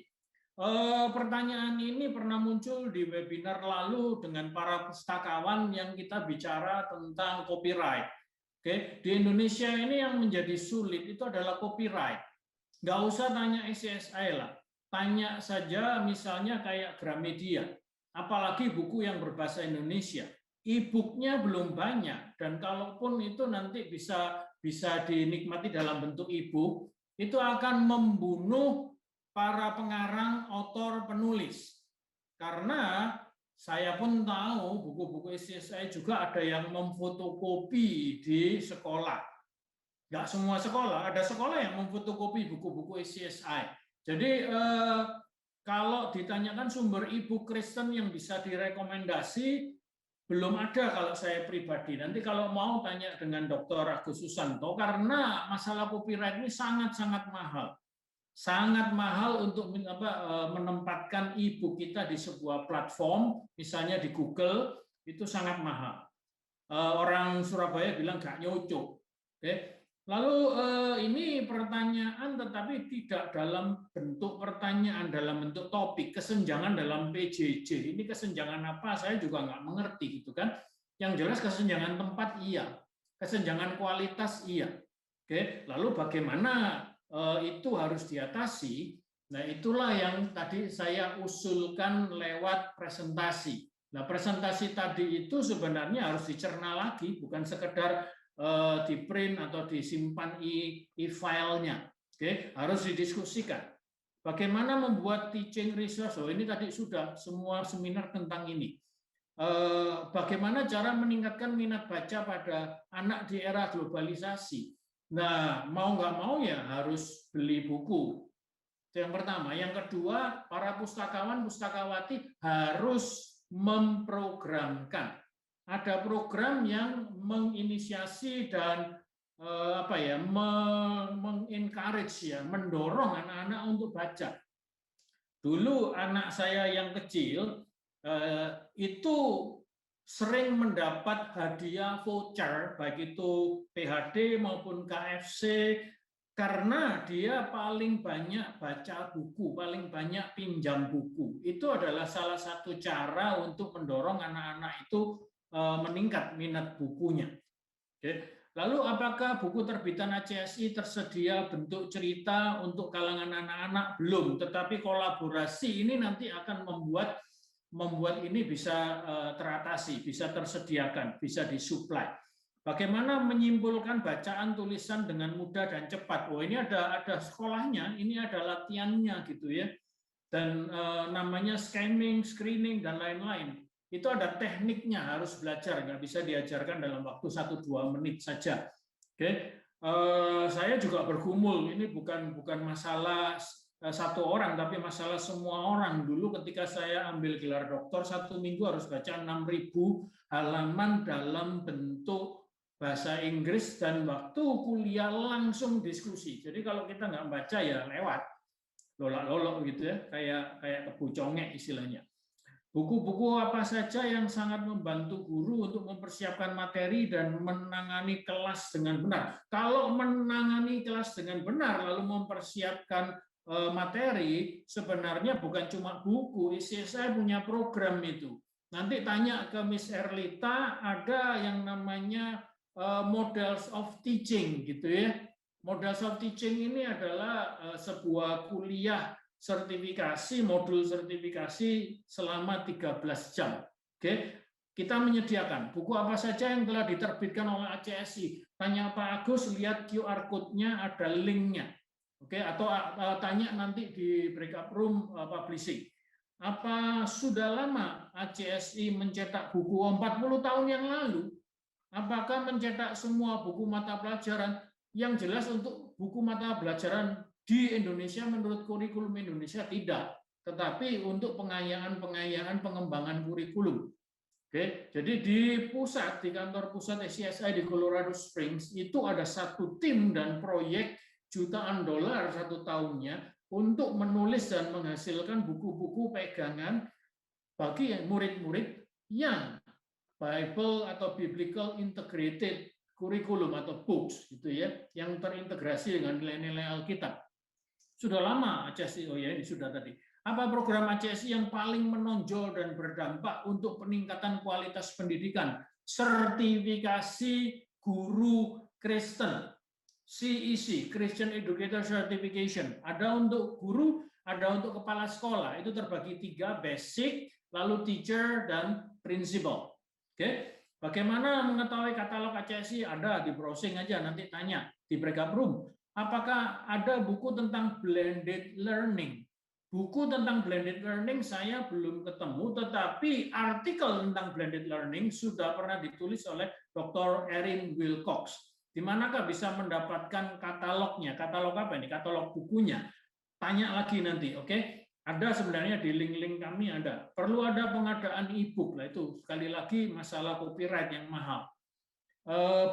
Pertanyaan ini pernah muncul di webinar lalu dengan para pustakawan yang kita bicara tentang copyright. Oke, di Indonesia ini yang menjadi sulit itu adalah copyright. Nggak usah tanya ICSI lah, tanya saja misalnya kayak Gramedia. Apalagi buku yang berbahasa Indonesia, e-booknya belum banyak, dan kalaupun itu nanti bisa dinikmati dalam bentuk e-book, itu akan membunuh para pengarang, author, penulis. Karena saya pun tahu buku-buku ICSI juga ada yang memfotokopi di sekolah. Nggak semua sekolah, ada sekolah yang memfotokopi buku-buku ICSI. Jadi kalau ditanyakan sumber e-book Kristen yang bisa direkomendasi, belum ada kalau saya pribadi. Nanti kalau mau tanya dengan Dr. Agus Susanto, karena masalah copyright ini sangat-sangat mahal. Sangat mahal untuk menempatkan e-book kita di sebuah platform, misalnya di Google, itu sangat mahal. Orang Surabaya bilang nggak nyocok. Oke. Lalu ini pertanyaan tetapi tidak dalam bentuk pertanyaan, dalam bentuk topik, kesenjangan dalam PJJ. Ini kesenjangan apa? Saya juga nggak mengerti gitu kan. Yang jelas kesenjangan tempat iya, kesenjangan kualitas iya. Oke, lalu bagaimana itu harus diatasi? Nah, itulah yang tadi saya usulkan lewat presentasi. Nah, presentasi tadi itu sebenarnya harus dicerna lagi, bukan sekedar di print atau disimpan e-file-nya. Oke, harus didiskusikan. Bagaimana membuat teaching resource? Oh, ini tadi sudah semua seminar tentang ini. Bagaimana cara meningkatkan minat baca pada anak di era globalisasi? Nah, mau nggak mau ya harus beli buku. Itu yang pertama. Yang kedua, para pustakawan, pustakawati harus memprogramkan. Ada program yang menginisiasi dan mengencourage ya, mendorong anak-anak untuk baca. Dulu anak saya yang kecil itu sering mendapat hadiah voucher, baik itu PHD maupun KFC, karena dia paling banyak baca buku, paling banyak pinjam buku. Itu adalah salah satu cara untuk mendorong anak-anak itu meningkat minat bukunya. Oke. Lalu apakah buku terbitan ACSI tersedia bentuk cerita untuk kalangan anak-anak? Belum, tetapi kolaborasi ini nanti akan membuat ini bisa teratasi, bisa tersediakan, bisa disuplai. Bagaimana menyimpulkan bacaan tulisan dengan mudah dan cepat. Oh, ini ada sekolahnya, ini ada latihannya gitu ya. Dan namanya scanning, screening dan lain-lain. Itu ada tekniknya, harus belajar, nggak bisa diajarkan dalam waktu 1-2 menit saja. Oke. Saya juga bergumul, ini bukan masalah satu orang, tapi masalah semua orang. Dulu ketika saya ambil gelar doktor, 1 minggu harus baca 6.000 halaman dalam bentuk bahasa Inggris, dan waktu kuliah langsung diskusi. Jadi kalau kita nggak baca ya lewat, lolak-lolok gitu ya, kayak kebu congek istilahnya. Buku-buku apa saja yang sangat membantu guru untuk mempersiapkan materi dan menangani kelas dengan benar. Kalau menangani kelas dengan benar lalu mempersiapkan materi, sebenarnya bukan cuma buku, saya punya program itu. Nanti tanya ke Miss Erlita, ada yang namanya Models of Teaching gitu ya. Models of Teaching ini adalah sebuah kuliah sertifikasi, modul sertifikasi selama 13 jam. Oke, kita menyediakan buku apa saja yang telah diterbitkan oleh ACSI. Tanya Pak Agus, lihat QR code-nya, ada link-nya. Oke, atau tanya nanti di breakout room publishing. Apa sudah lama ACSI mencetak buku? 40 tahun yang lalu. Apakah mencetak semua buku mata pelajaran? Yang jelas untuk buku mata pelajaran di Indonesia menurut kurikulum Indonesia tidak, tetapi untuk pengayaan pengembangan kurikulum. Oke, jadi di pusat, di kantor pusat SCSI di Colorado Springs itu ada satu tim dan proyek jutaan dolar 1 tahunnya untuk menulis dan menghasilkan buku-buku pegangan bagi murid-murid yang Bible atau Biblical Integrated Curriculum atau books gitu ya, yang terintegrasi dengan nilai-nilai Alkitab. Sudah lama ACSI, oh ya ini sudah tadi. Apa program ACSI yang paling menonjol dan berdampak untuk peningkatan kualitas pendidikan? Sertifikasi guru Kristen, CEC, Christian Educator Certification. Ada untuk guru, ada untuk kepala sekolah. Itu terbagi 3, basic, lalu teacher, dan principal. Oke, bagaimana mengetahui katalog ACSI? Ada di browsing aja, nanti tanya di breakout room. Apakah ada buku tentang blended learning? Buku tentang blended learning saya belum ketemu, tetapi artikel tentang blended learning sudah pernah ditulis oleh Dr. Erin Wilcox. Di manakah bisa mendapatkan katalognya? Katalog apa ini? Katalog bukunya. Tanya lagi nanti, oke? Ada sebenarnya di link-link kami ada. Perlu ada pengadaan e-book lah, itu sekali lagi masalah copyright yang mahal.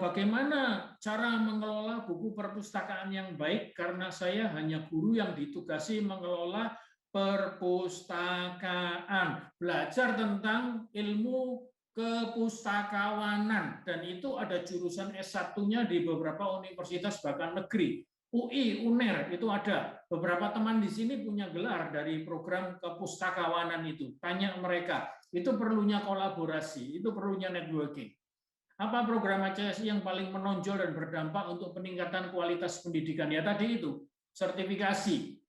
Bagaimana cara mengelola buku perpustakaan yang baik? Karena saya hanya guru yang ditugasi mengelola perpustakaan, belajar tentang ilmu kepustakawanan, dan itu ada jurusan S1-nya di beberapa universitas bahkan negeri. UI, UNER itu ada. Beberapa teman di sini punya gelar dari program kepustakawanan itu. Tanya mereka, itu perlunya kolaborasi, itu perlunya networking. Apa program ACSI yang paling menonjol dan berdampak untuk peningkatan kualitas pendidikan? Ya tadi itu, sertifikasi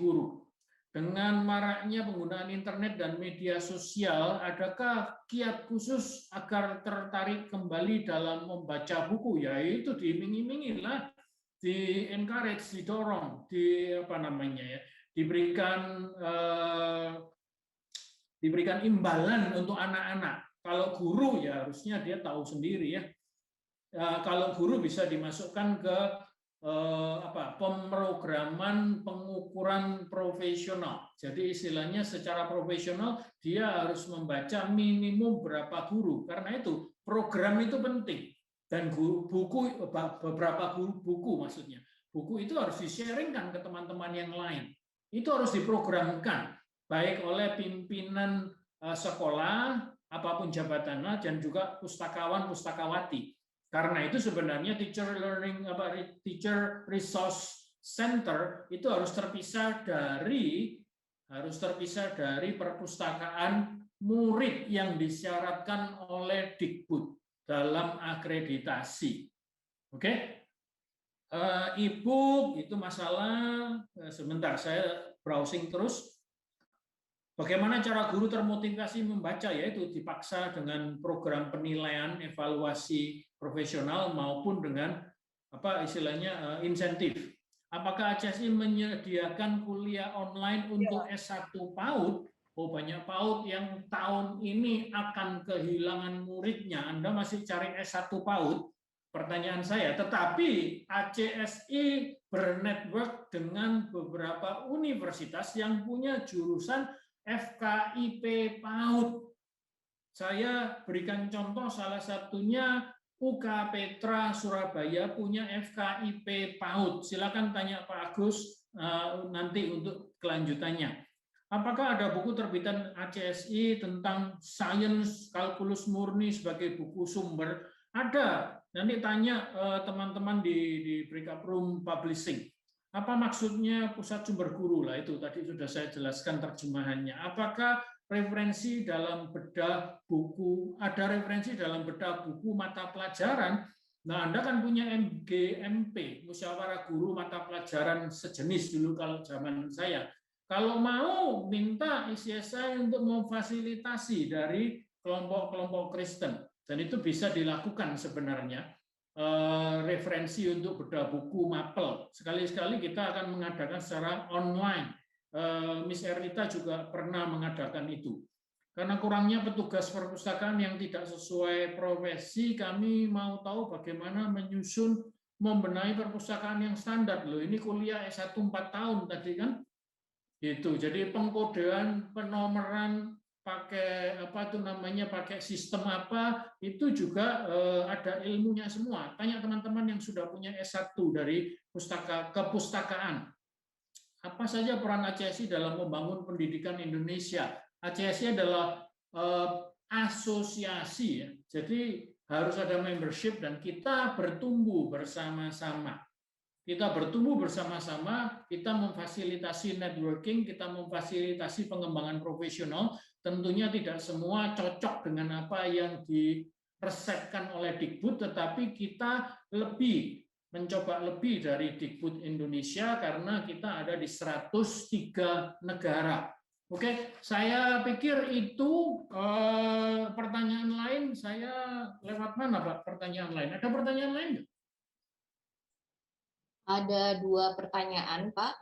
guru. Dengan maraknya penggunaan internet dan media sosial, adakah kiat khusus agar tertarik kembali dalam membaca buku? Ya itu diiming-imingi lah, di encourage, didorong, diberikan imbalan untuk anak-anak. Kalau guru ya harusnya dia tahu sendiri ya. Kalau guru bisa dimasukkan ke pemrograman pengukuran profesional. Jadi istilahnya secara profesional dia harus membaca minimum berapa guru. Karena itu program itu penting. Dan beberapa buku maksudnya. Buku itu harus di-sharingkan ke teman-teman yang lain. Itu harus diprogramkan baik oleh pimpinan sekolah, apapun jabatannya, dan juga pustakawan, pustakawati. Karena itu sebenarnya teacher resource center itu harus terpisah dari perpustakaan murid yang disyaratkan oleh Dikbud dalam akreditasi. Oke? E-book itu masalah, sebentar saya browsing terus. Bagaimana cara guru termotivasi membaca? Yaitu dipaksa dengan program penilaian, evaluasi profesional maupun dengan apa istilahnya insentif. Apakah HSI menyediakan kuliah online untuk S1 PAUD? Oh, banyak PAUD yang tahun ini akan kehilangan muridnya. Anda masih cari S1 PAUD? Pertanyaan saya. Tetapi HCSI bernetwork dengan beberapa universitas yang punya jurusan FKIP PAUD. Saya berikan contoh, salah satunya UK Petra Surabaya punya FKIP PAUD. Silakan tanya Pak Agus nanti untuk kelanjutannya. Apakah ada buku terbitan HCSI tentang sains kalkulus murni sebagai buku sumber? Ada. Nanti tanya teman-teman di Breakup Room Publishing. Apa maksudnya pusat sumber guru? Lah itu tadi sudah saya jelaskan terjemahannya. Apakah referensi dalam bedah buku, ada referensi dalam bedah buku mata pelajaran? Nah, Anda kan punya MGMP, Musyawarah Guru Mata Pelajaran sejenis dulu kalau zaman saya. Kalau mau minta ICSI untuk memfasilitasi dari kelompok-kelompok Kristen, dan itu bisa dilakukan sebenarnya, referensi untuk bedah buku mapel. Sekali-sekali kita akan mengadakan secara online. Miss Erlita juga pernah mengadakan itu. Karena kurangnya petugas perpustakaan yang tidak sesuai profesi, kami mau tahu bagaimana menyusun membenahi perpustakaan yang standar. Loh, ini kuliah S1 4 tahun tadi kan? Gitu. Jadi pengkodean, penomoran pakai apa itu namanya, pakai sistem apa, itu juga ada ilmunya semua. Tanya teman-teman yang sudah punya S1 dari kepustakaan. Apa saja peran HCSI dalam membangun pendidikan Indonesia? HCSI adalah asosiasi, ya. Jadi harus ada membership dan kita bertumbuh bersama-sama. Kita bertumbuh bersama-sama, kita memfasilitasi networking, kita memfasilitasi pengembangan profesional. Tentunya tidak semua cocok dengan apa yang diresepkan oleh Dikbud, tetapi kita mencoba lebih dari Dikbud Indonesia karena kita ada di 103 negara. Oke, saya pikir itu pertanyaan lain. Saya lewat mana, Pak? Pertanyaan lain. Ada pertanyaan lain nggak? Ada 2 pertanyaan, Pak.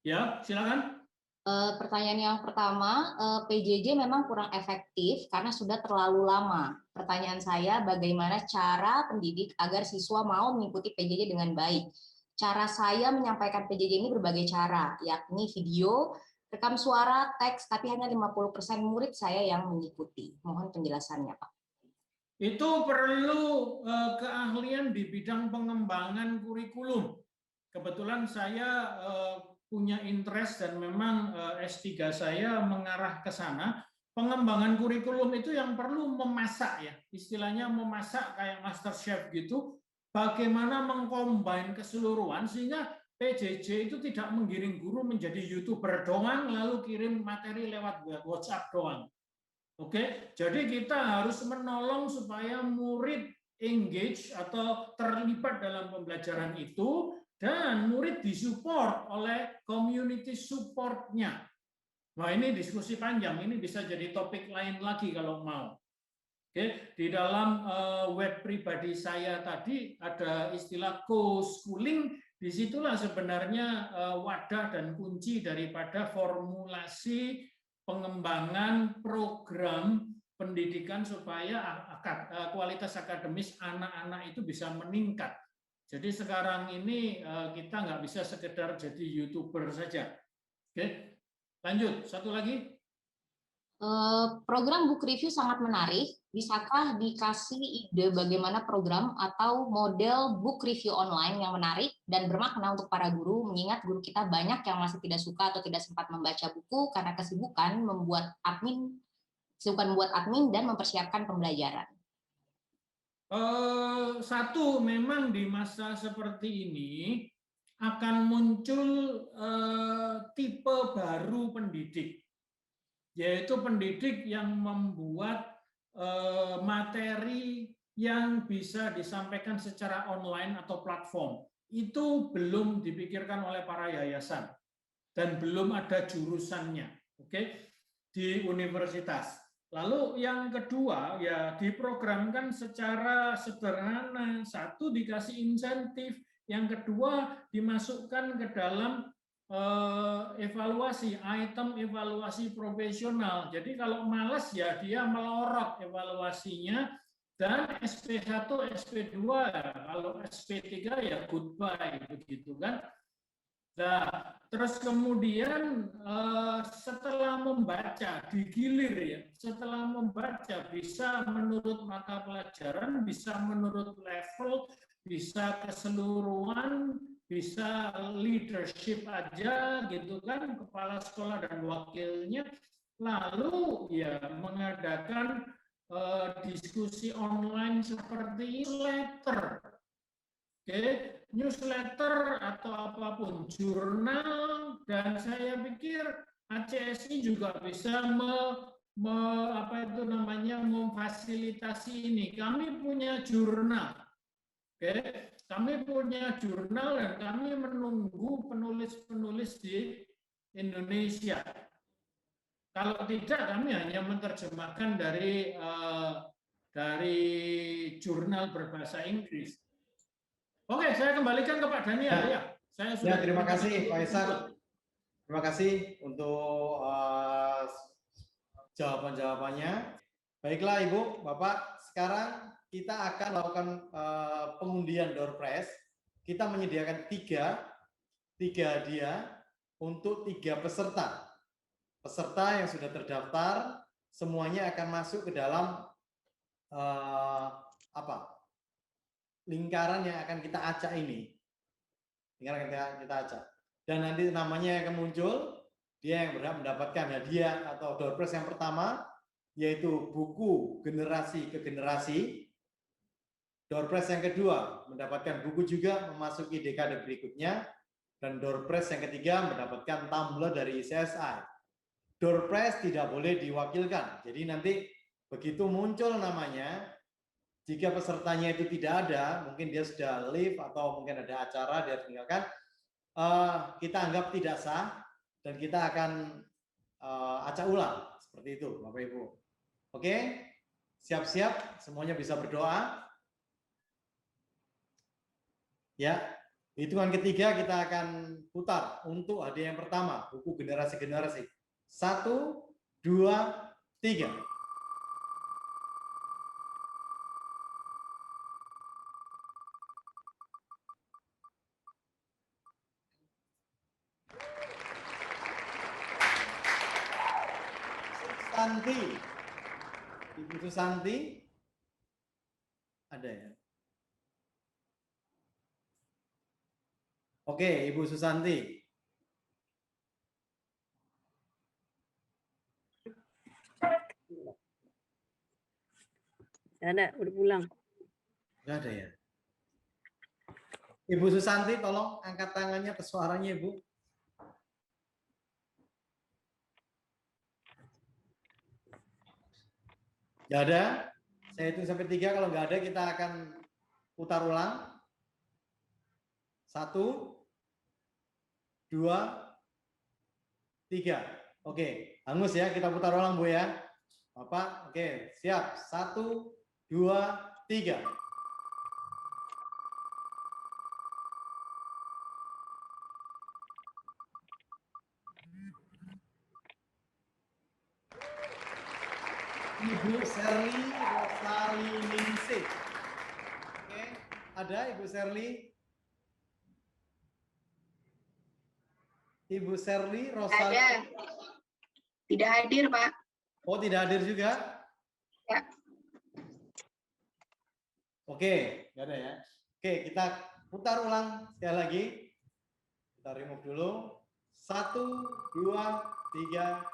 Ya, silakan. Pertanyaan yang pertama, PJJ memang kurang efektif karena sudah terlalu lama. Pertanyaan saya, bagaimana cara pendidik agar siswa mau mengikuti PJJ dengan baik? Cara saya menyampaikan PJJ ini berbagai cara, yakni video, rekam suara, teks, tapi hanya 50% murid saya yang mengikuti. Mohon penjelasannya, Pak. Itu perlu keahlian di bidang pengembangan kurikulum. Kebetulan saya punya interest dan memang S3 saya mengarah ke sana. Pengembangan kurikulum itu yang perlu memasak, ya. Istilahnya memasak kayak master chef gitu. Bagaimana mengcombine keseluruhan sehingga PJJ itu tidak menggiring guru menjadi YouTuber doang lalu kirim materi lewat WhatsApp doang. Oke, jadi kita harus menolong supaya murid engage atau terlibat dalam pembelajaran itu dan murid disupport oleh community support-nya. Nah, ini diskusi panjang, ini bisa jadi topik lain lagi kalau mau. Oke, di dalam web pribadi saya tadi ada istilah co-schooling, disitulah sebenarnya wadah dan kunci daripada formulasi pengembangan program pendidikan supaya kualitas akademis anak-anak itu bisa meningkat. Jadi sekarang ini kita nggak bisa sekedar jadi YouTuber saja. Oke, lanjut. Satu lagi. Program book review sangat menarik. Bisakah dikasih ide bagaimana program atau model book review online yang menarik dan bermakna untuk para guru, mengingat guru kita banyak yang masih tidak suka atau tidak sempat membaca buku karena kesibukan membuat admin dan mempersiapkan pembelajaran? Satu, memang di masa seperti ini akan muncul tipe baru pendidik, yaitu pendidik yang membuat materi yang bisa disampaikan secara online atau platform. Itu belum dipikirkan oleh para yayasan dan belum ada jurusannya. Oke, di universitas. Lalu yang kedua ya diprogramkan secara sederhana. Satu dikasih insentif, yang kedua dimasukkan ke dalam evaluasi, item evaluasi profesional. Jadi kalau malas ya dia melorot evaluasinya, dan SP1, SP2, kalau SP3 ya goodbye begitu kan. Nah, terus kemudian setelah membaca, digilir ya, setelah membaca bisa menurut mata pelajaran, bisa menurut level, bisa keseluruhan, bisa leadership aja gitu kan, kepala sekolah dan wakilnya, lalu ya mengadakan diskusi online seperti letter. Oke, newsletter atau apapun, jurnal, dan saya pikir ACSI juga bisa memfasilitasi ini. Kami punya jurnal, oke, kami punya jurnal dan kami menunggu penulis-penulis di Indonesia. Kalau tidak, kami hanya menerjemahkan dari jurnal berbahasa Inggris. Oke, saya kembalikan ke Pak Daniel. Ya, saya sudah. Terima kasih Pak Ihsan. Terima kasih untuk jawaban-jawabannya. Baiklah Ibu, Bapak, sekarang kita akan melakukan pengundian door prize. Kita menyediakan tiga hadiah untuk 3 peserta. Peserta yang sudah terdaftar semuanya akan masuk ke dalam lingkaran yang akan kita acak ini. Lingkaran yang kita acak. Dan nanti namanya akan muncul, dia yang berhak mendapatkan hadiah atau door prize yang pertama, yaitu buku Generasi ke Generasi. Door prize yang kedua, mendapatkan buku juga memasuki dekade berikutnya. Dan door prize yang ketiga, mendapatkan tumbler dari ICSI. Door prize tidak boleh diwakilkan. Jadi nanti begitu muncul namanya, jika pesertanya itu tidak ada, mungkin dia sudah leave atau mungkin ada acara dia tinggalkan, kita anggap tidak sah dan kita akan acak ulang seperti itu, Bapak Ibu. Oke, siap-siap, semuanya bisa berdoa. Ya, hitungan ketiga kita akan putar untuk hadiah yang pertama, buku Generasi-Generasi. 1, 2, 3. Susanti, Ibu Susanti, ada ya? Oke, Ibu Susanti. Ada, udah pulang. Nggak ada ya? Ibu Susanti, tolong angkat tangannya ke suaranya, Ibu. Nggak ada? Saya hitung sampai 3, kalau nggak ada kita akan putar ulang. 1, 2, 3. Oke, hangus ya, kita putar ulang Bu ya. Bapak, oke, siap. 1, 2, 3. Ibu Serly Rosali Ningsih. Oke, ada Ibu Serly? Ibu Serly Rosali. Ada. Tidak hadir, Pak. Oh, tidak hadir juga? Ya. Oke, nggak ada ya. Oke, kita putar ulang sekali lagi. Kita remove dulu. 1, 2, 3.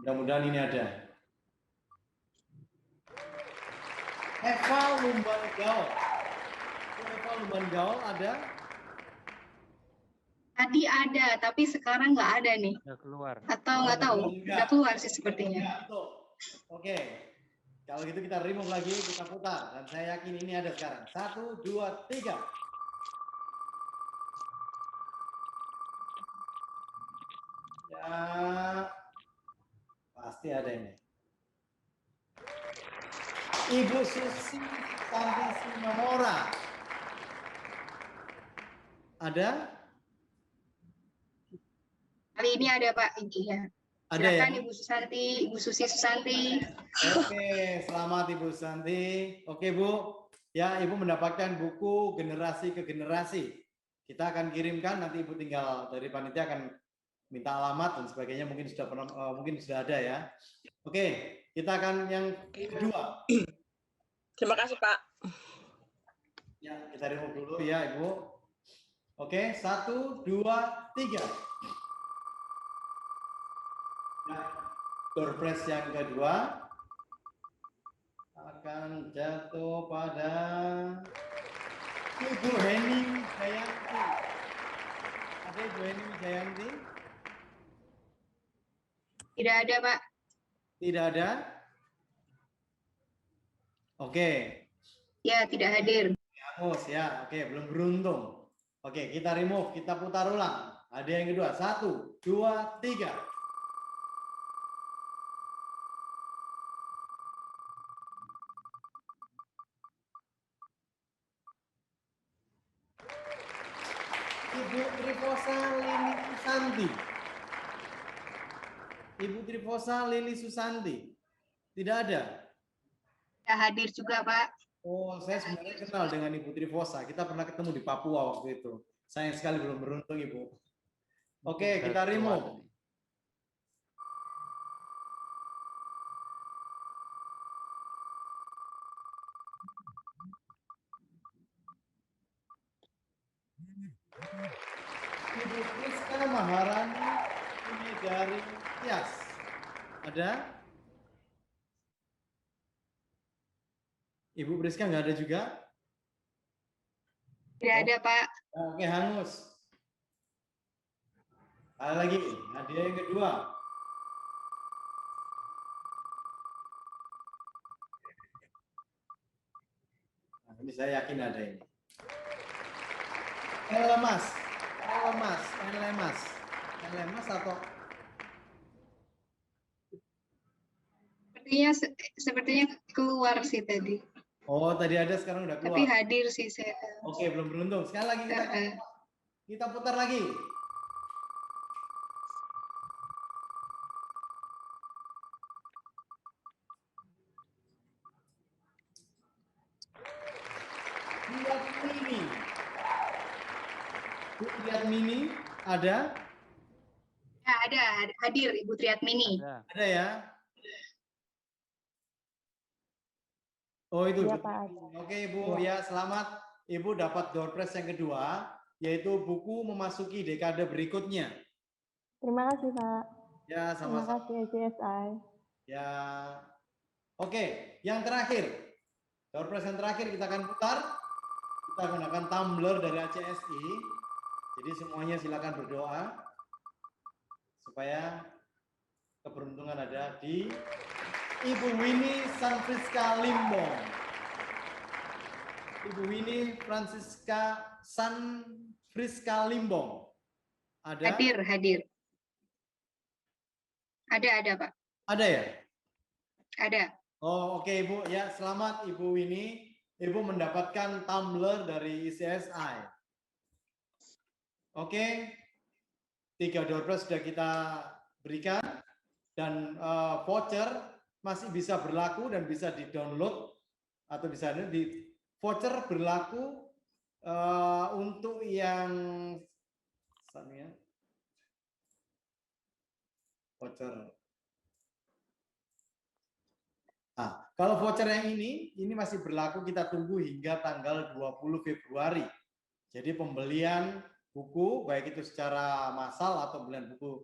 Mudah-mudahan ini ada. Eva Lumban Gaul. Eva Lumban Gaul ada? Tadi ada, tapi sekarang nggak ada nih. Udah keluar. Atau nggak tahu, nggak keluar sih sepertinya. Oke, kalau gitu kita remove lagi, kita putar. Dan saya yakin ini ada sekarang. 1, 2, 3. Ada. Pasti ada ini. Ibu Susi Santi Sinomora. Ada? Kali ini ada Pak ini ya. Ada ya? Silakan Ibu Susanti, Ibu Susi Susanti. Oke, selamat Ibu Santi. Oke Bu, ya Ibu mendapatkan buku Generasi ke Generasi. Kita akan kirimkan, nanti Ibu tinggal dari panitia akan minta alamat dan sebagainya, mungkin sudah pernah, mungkin sudah ada ya. Oke, kita akan yang kedua. Terima kasih Pak. Ya, kita remove dulu ya Ibu. Oke, 1, 2, 3. Nah, door prize yang kedua akan jatuh pada Ibu Hening Jayanti. Ada Ibu Hening Jayanti? Tidak ada Pak. Tidak ada? Oke. Ya, tidak hadir. Hangus ya. Oke, belum beruntung. Oke, kita remove, kita putar ulang. Ada yang kedua. 1, 2, 3. Ibu Trifosa Lili Susanti. Ibu Trifosa Lili Susanti. Tidak ada? Tidak hadir juga Pak. Oh, saya sebenarnya kenal dengan Ibu Trifosa. Kita pernah ketemu di Papua waktu itu. Sayang sekali belum beruntung, Ibu. Oke, kita remove. Ibu Priska Maharani ini dari Tias. Ada? Ibu Priska nggak ada juga? Tidak ada Pak. Oke, hangus. Ada lagi, hadiah yang kedua. Nah, ini saya yakin ada ini. Elemas atau Sepertinya keluar sih tadi. oh tadi ada sekarang udah keluar. Tapi hadir sih saya. Oke, belum beruntung. Sekali lagi kita putar lagi. Bu Triatmini ada? Ya, ada hadir Ibu Triatmini. Ada ya? Oh itu. Iya, Pak. Oke Ibu, ya selamat. Ibu dapat door prize yang kedua, yaitu buku memasuki dekade berikutnya. Terima kasih, Pak. Ya Terima sama-sama. kasih ACSI. Ya. Oke, yang terakhir. Door prize yang terakhir kita akan putar. Kita gunakan tumbler dari ACSI. Jadi semuanya silakan berdoa supaya keberuntungan ada di Ibu Winnie Sanfriska Limbong. Ibu Winnie Francisca Sanfriska Limbong. Ada? Hadir. Ada Pak. Ada ya? Ada. Oh oke Ibu, ya selamat Ibu Winnie. Ibu mendapatkan tumbler dari ICSI. Oke, 3 door prize sudah kita berikan dan voucher masih bisa berlaku dan bisa di-download atau bisa di voucher berlaku untuk yang voucher. Nah, kalau voucher yang ini masih berlaku, kita tunggu hingga tanggal 20 Februari. Jadi pembelian buku, baik itu secara massal atau pembelian buku,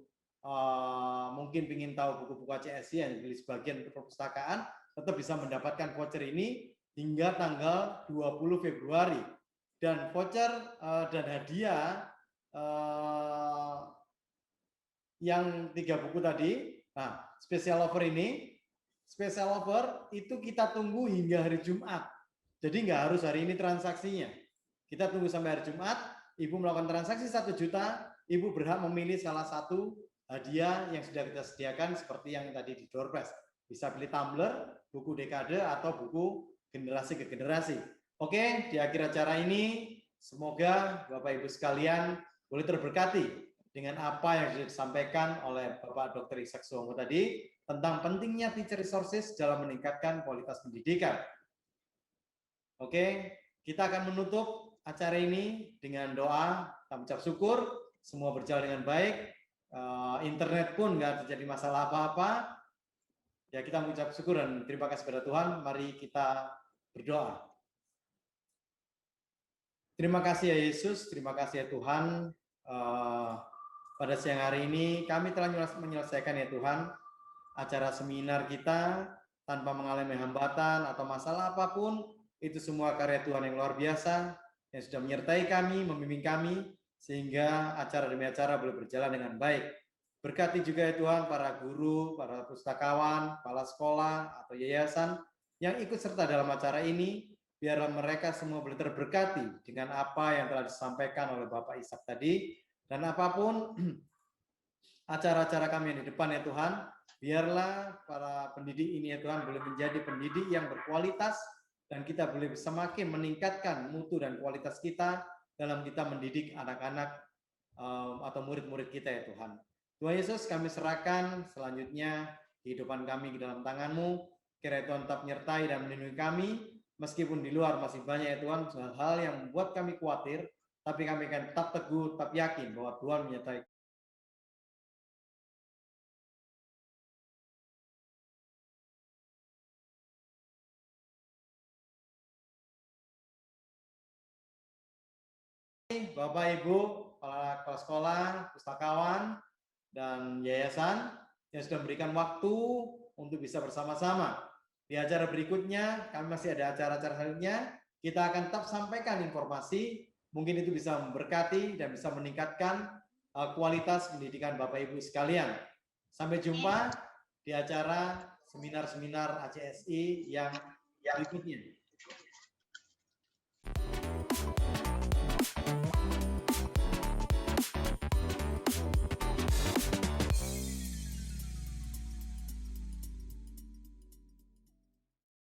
mungkin ingin tahu buku-buku ACSI yang dibeli sebagian untuk perpustakaan, tetap bisa mendapatkan voucher ini hingga tanggal 20 Februari. Dan voucher dan hadiah yang 3 buku tadi, nah special offer ini, special offer itu kita tunggu hingga hari Jumat. Jadi nggak harus hari ini transaksinya. Kita tunggu sampai hari Jumat, Ibu melakukan transaksi 1 juta, Ibu berhak memilih salah satu hadiah yang sudah kita sediakan seperti yang tadi di door prize. Bisa beli tumbler, buku dekade, atau buku generasi ke generasi. Oke, di akhir acara ini semoga Bapak Ibu sekalian boleh terberkati dengan apa yang sudah disampaikan oleh Bapak Dr. Ishak Suwomo tadi tentang pentingnya teacher resources dalam meningkatkan kualitas pendidikan. Oke, kita akan menutup acara ini dengan doa, kita mengucap syukur, semua berjalan dengan baik, internet pun nggak terjadi masalah apa-apa. Ya, kita mengucap syukur dan terima kasih kepada Tuhan. Mari kita berdoa. Terima kasih ya Yesus, terima kasih ya Tuhan. Pada siang hari ini kami telah menyelesaikan ya Tuhan acara seminar kita tanpa mengalami hambatan atau masalah apapun. Itu semua karya Tuhan yang luar biasa yang sudah menyertai kami, membimbing kami sehingga acara demi acara boleh berjalan dengan baik. Berkati juga ya Tuhan para guru, para pustakawan, kepala sekolah atau yayasan yang ikut serta dalam acara ini, biarlah mereka semua boleh terberkati dengan apa yang telah disampaikan oleh Bapak Ishak tadi, dan apapun acara-acara kami yang di depan ya Tuhan, biarlah para pendidik ini ya Tuhan boleh menjadi pendidik yang berkualitas, dan kita boleh semakin meningkatkan mutu dan kualitas kita dalam kita mendidik anak-anak atau murid-murid kita ya Tuhan. Tuhan Yesus, kami serahkan selanjutnya kehidupan kami ke dalam tangan-Mu. Kiranya Tuhan tetap menyertai dan melindungi kami, meskipun di luar masih banyak ya Tuhan hal-hal yang membuat kami khawatir, tapi kami akan tetap teguh, tetap yakin bahwa Tuhan menyertai. Bapak, Ibu, kepala sekolah, pustakawan, dan yayasan yang sudah memberikan waktu untuk bisa bersama-sama. Di acara berikutnya, kami masih ada acara-acara selanjutnya, kita akan tetap sampaikan informasi, mungkin itu bisa memberkati dan bisa meningkatkan kualitas pendidikan Bapak Ibu sekalian. Sampai jumpa di acara seminar-seminar ACSI yang berikutnya.